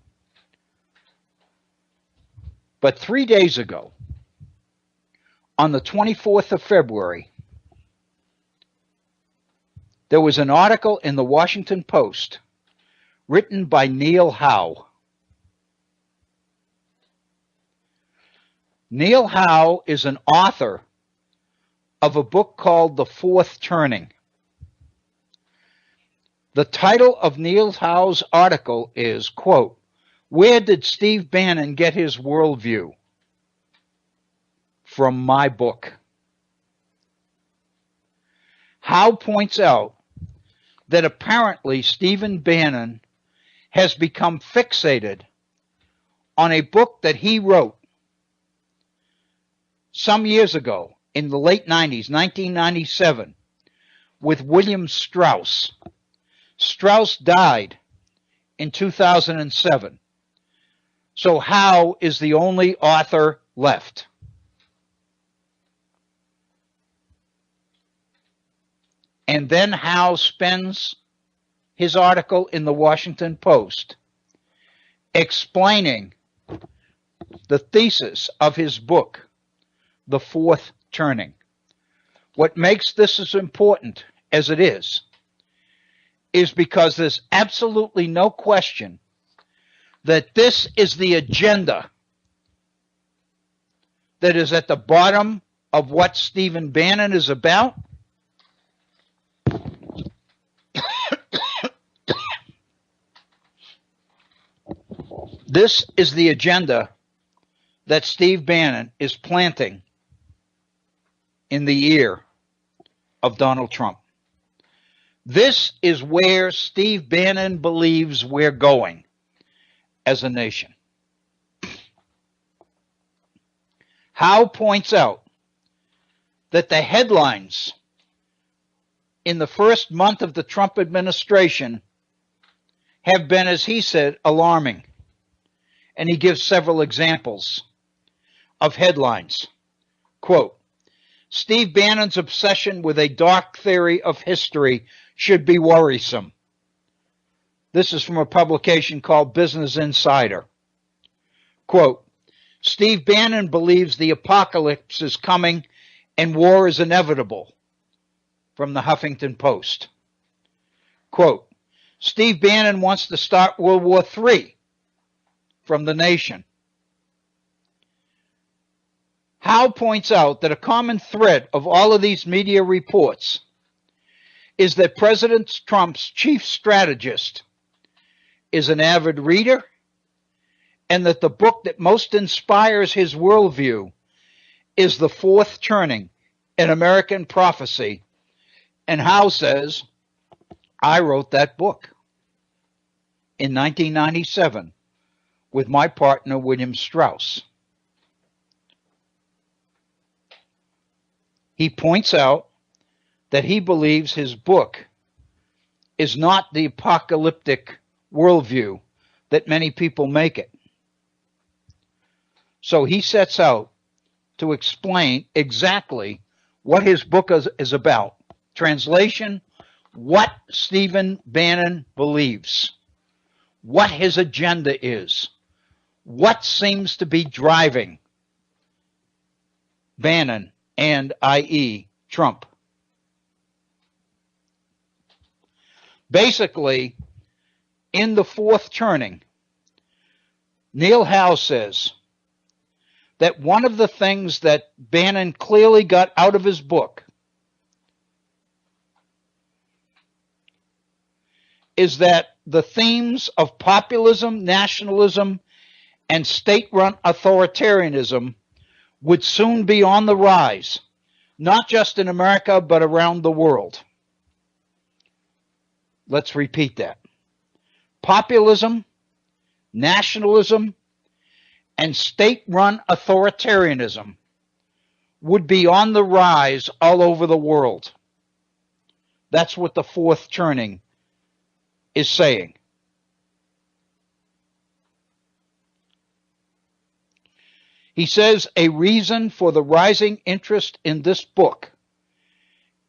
But 3 days ago, on the 24th of February, there was an article in the Washington Post written by Neil Howe. Neil Howe is an author of a book called The Fourth Turning. The title of Neil Howe's article is, quote, "Where did Steve Bannon get his worldview?" From my book. Howe points out that apparently Stephen Bannon has become fixated on a book that he wrote some years ago in the late 90s, 1997, with William Strauss. Strauss died in 2007. So Howe is the only author left. And then Howe spends his article in the Washington Post explaining the thesis of his book, The Fourth Turning. What makes this as important as it is because there's absolutely no question that this is the agenda that is at the bottom of what Stephen Bannon is about. This is the agenda that Steve Bannon is planting in the ear of Donald Trump. This is where Steve Bannon believes we're going as a nation. Howe points out that the headlines in the first month of the Trump administration have been, as he said, alarming. And he gives several examples of headlines. Quote, "Steve Bannon's obsession with a dark theory of history should be worrisome." This is from a publication called Business Insider. Quote, "Steve Bannon believes the apocalypse is coming and war is inevitable, from the Huffington Post. Quote, Steve Bannon wants to start World War III, from The Nation. Howe points out that a common thread of all of these media reports is that President Trump's chief strategist is an avid reader, and that the book that most inspires his worldview is The Fourth Turning, an American Prophecy. And Howe says, I wrote that book in 1997 with my partner, William Strauss. He points out that he believes his book is not the apocalyptic worldview that many people make it. So he sets out to explain exactly what his book is about. Translation, what Stephen Bannon believes, what his agenda is, what seems to be driving Bannon and i.e. Trump. Basically, in The Fourth Turning, Neil Howe says that one of the things that Bannon clearly got out of his book is that the themes of populism, nationalism, and state-run authoritarianism would soon be on the rise, not just in America, but around the world. Let's repeat that. Populism, nationalism, and state-run authoritarianism would be on the rise all over the world. That's what The Fourth Turning is saying. He says a reason for the rising interest in this book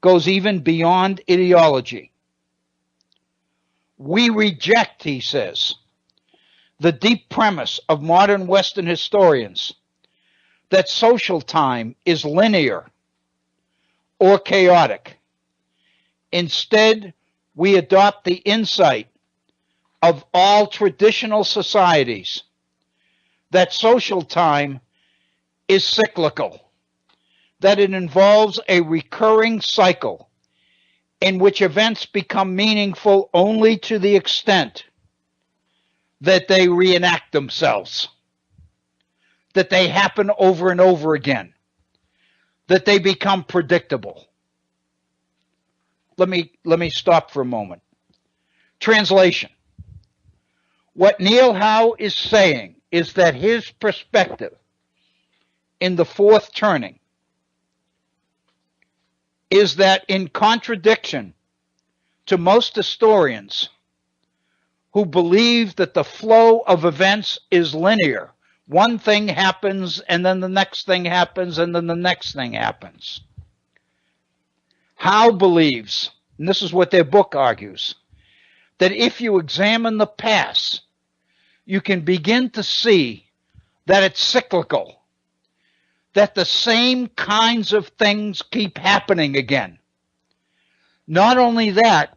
goes even beyond ideology. We reject, he says, the deep premise of modern Western historians that social time is linear or chaotic. Instead, we adopt the insight of all traditional societies that social time is cyclical, that it involves a recurring cycle in which events become meaningful only to the extent that they reenact themselves, that they happen over and over again, that they become predictable. Let me stop for a moment. Translation. What Neil Howe is saying is that his perspective in The Fourth Turning is that, in contradiction to most historians who believe that the flow of events is linear, one thing happens and then the next thing happens and then the next thing happens. Howe believes, and this is what their book argues, that if you examine the past, you can begin to see that it's cyclical, that the same kinds of things keep happening again. Not only that,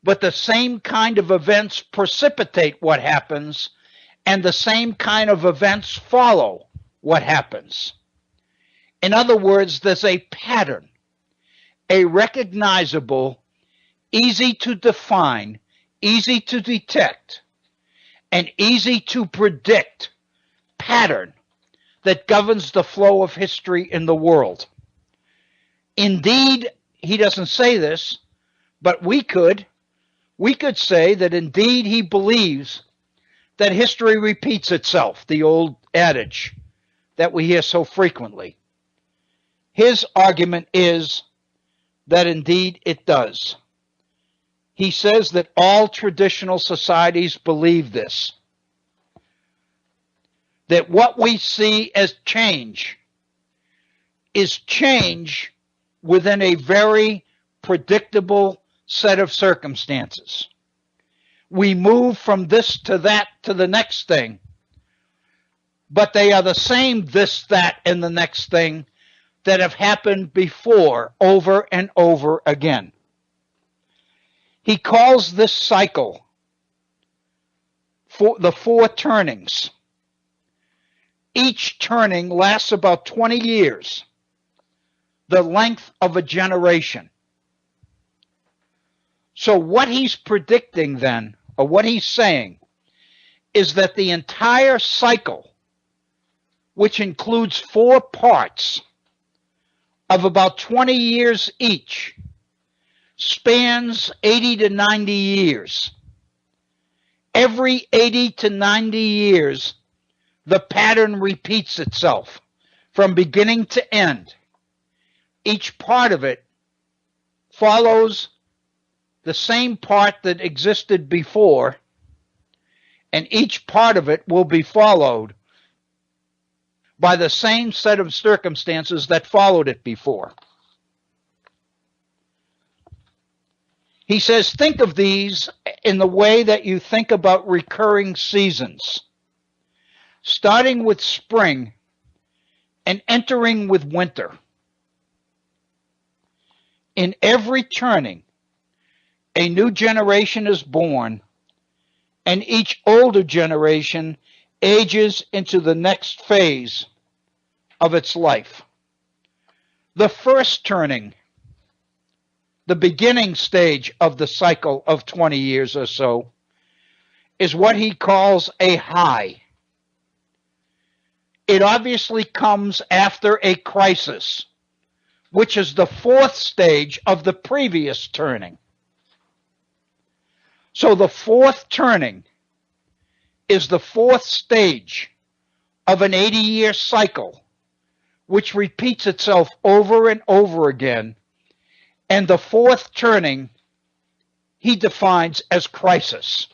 but the same kind of events precipitate what happens, and the same kind of events follow what happens. In other words, there's a pattern, a recognizable, easy to define, easy to detect, and easy to predict pattern that governs the flow of history in the world. Indeed, he doesn't say this, but we could say that indeed he believes that history repeats itself, the old adage that we hear so frequently. His argument is that indeed it does. He says that all traditional societies believe this, that what we see as change is change within a very predictable set of circumstances. We move from this to that to the next thing, but they are the same this, that, and the next thing that have happened before over and over again. He calls this cycle for the four turnings. Each turning lasts about 20 years, the length of a generation. So what he's predicting then, or what he's saying, is that the entire cycle, which includes four parts of about 20 years each, spans 80 to 90 years. Every 80 to 90 years, the pattern repeats itself from beginning to end. Each part of it follows the same part that existed before, and each part of it will be followed by the same set of circumstances that followed it before. He says, think of these in the way that you think about recurring seasons, starting with spring and entering with winter. In every turning, a new generation is born, and each older generation ages into the next phase of its life. The first turning, the beginning stage of the cycle of 20 years or so, is what he calls a high. It obviously comes after a crisis, which is the fourth stage of the previous turning. So the fourth turning is the fourth stage of an 80-year cycle, which repeats itself over and over again. And the fourth turning he defines as crisis.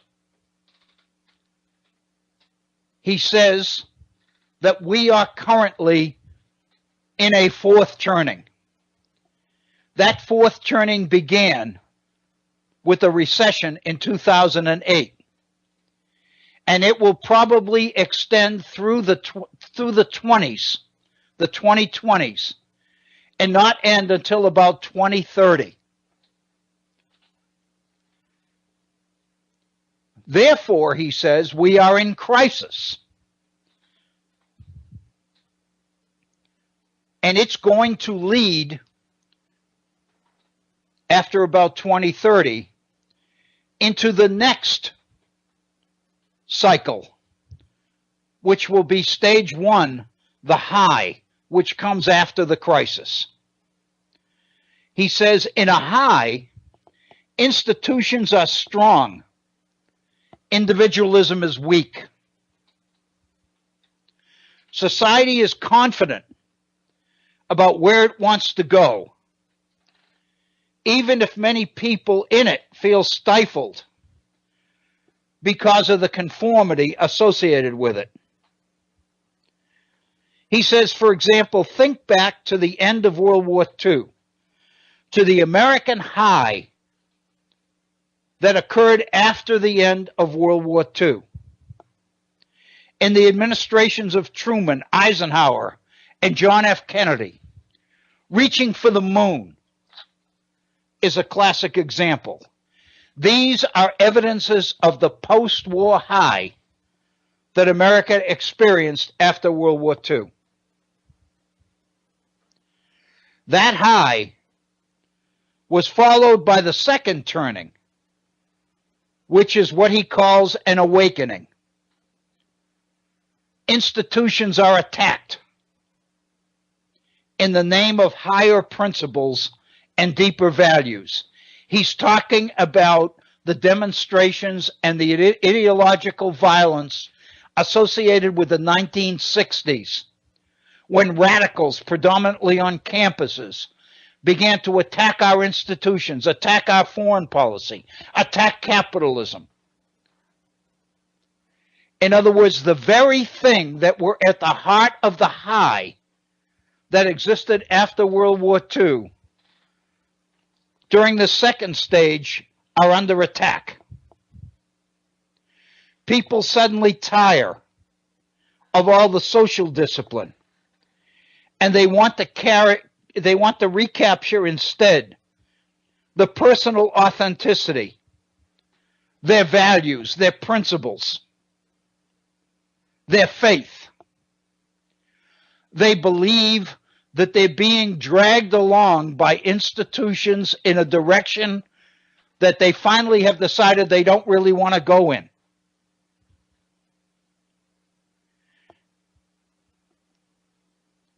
He says that we are currently in a fourth turning. That fourth turning began with a recession in 2008. And it will probably extend through the 20s, the 2020s, and not end until about 2030. Therefore, he says, we are in crisis. And it's going to lead, after about 2030, into the next cycle, which will be stage one, the high, which comes after the crisis. He says, in a high, institutions are strong. Individualism is weak. Society is confident about where it wants to go, even if many people in it feel stifled because of the conformity associated with it. He says, for example, think back to the end of World War II, to the American high that occurred after the end of World War II. In the administrations of Truman, Eisenhower, and John F. Kennedy, reaching for the moon is a classic example. These are evidences of the post-war high that America experienced after World War II. That high was followed by the second turning, which is what he calls an awakening. Institutions are attacked in the name of higher principles and deeper values. He's talking about the demonstrations and the ideological violence associated with the 1960s, when radicals, predominantly on campuses, began to attack our institutions, attack our foreign policy, attack capitalism. In other words, the very thing that were at the heart of the high that existed after World War II, during the second stage, are under attack. People suddenly tire of all the social discipline And they want to recapture instead the personal authenticity, their values, their principles, their faith. They believe that they're being dragged along by institutions in a direction that they finally have decided they don't really want to go in.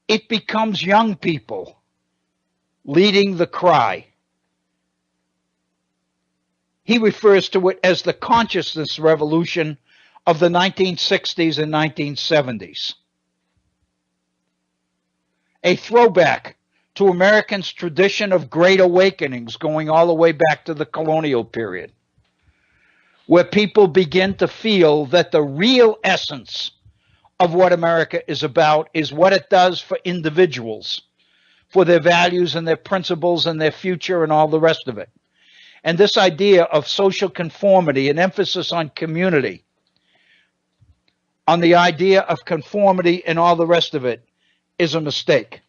It becomes young people leading the cry. He refers to it as the consciousness revolution of the 1960s and 1970s. A throwback to Americans' tradition of great awakenings going all the way back to the colonial period, where people begin to feel that the real essence of what America is about is what it does for individuals, for their values and their principles and their future and all the rest of it. And this idea of social conformity and emphasis on community, on the idea of conformity and all the rest of it, is a mistake.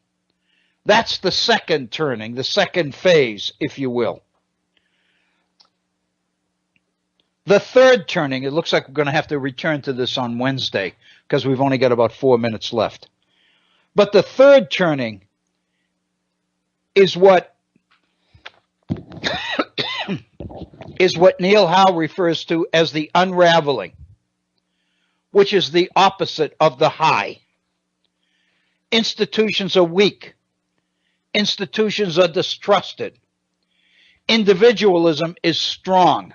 That's the second turning, the second phase, if you will. The third turning, it looks like we're going to have to return to this on Wednesday because we've only got about 4 minutes left. But the third turning is what Neil Howe refers to as the unraveling, which is the opposite of the high. Institutions are weak. Institutions are distrusted. Individualism is strong.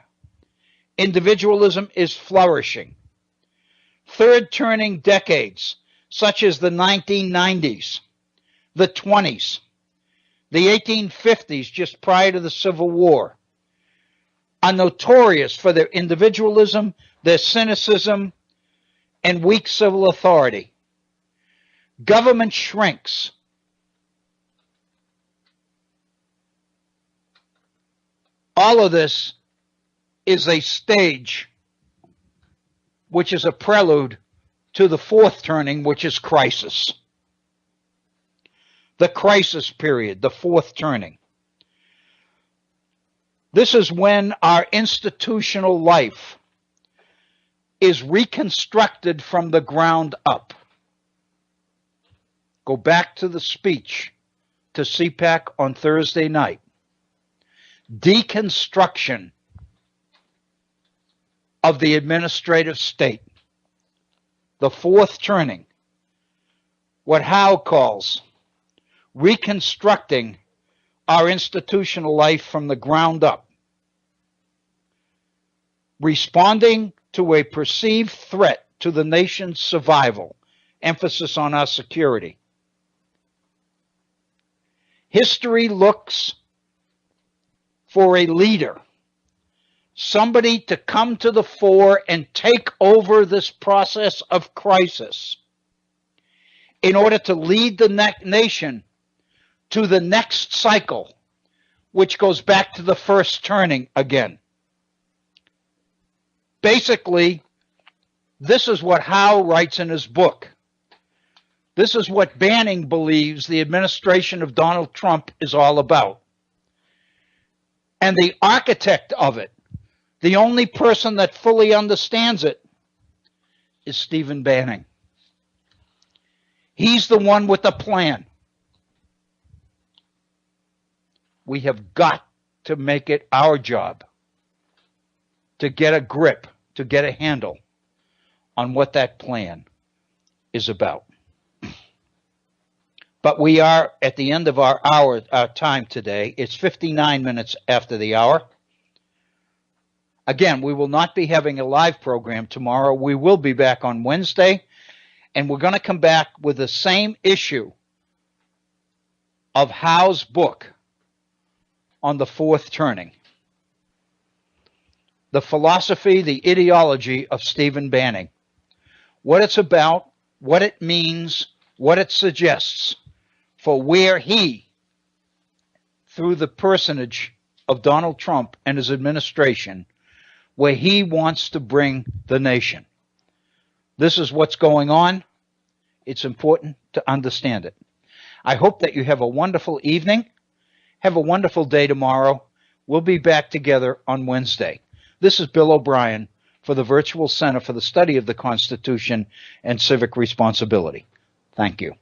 Individualism is flourishing. Third turning decades, such as the 1990s, the 20s, the 1850s, just prior to the Civil War, are notorious for their individualism, their cynicism, and weak civil authority. Government shrinks. All of this is a stage which is a prelude to the fourth turning, which is crisis. The crisis period, the fourth turning. This is when our institutional life is reconstructed from the ground up. Go back to the speech to CPAC on Thursday night. Deconstruction of the administrative state. The fourth turning. What Howe calls reconstructing our institutional life from the ground up. Responding to a perceived threat to the nation's survival. Emphasis on our security. History looks for a leader, somebody to come to the fore and take over this process of crisis in order to lead the nation to the next cycle, which goes back to the first turning again. Basically, this is what Howe writes in his book. This is what Banning believes the administration of Donald Trump is all about. And the architect of it, the only person that fully understands it, is Stephen Banning. He's the one with the plan. We have got to make it our job to get a grip, to get a handle on what that plan is about. But we are at the end of our time today. It's 59 minutes after the hour. Again, we will not be having a live program tomorrow. We will be back on Wednesday, and we're going to come back with the same issue of Howe's book on the fourth turning. The philosophy, the ideology of Stephen Banning. What it's about, what it means, what it suggests for where he, through the personage of Donald Trump and his administration, where he wants to bring the nation. This is what's going on. It's important to understand it. I hope that you have a wonderful evening. Have a wonderful day tomorrow. We'll be back together on Wednesday. This is Bill O'Brien for the Virtual Center for the Study of the Constitution and Civic Responsibility. Thank you.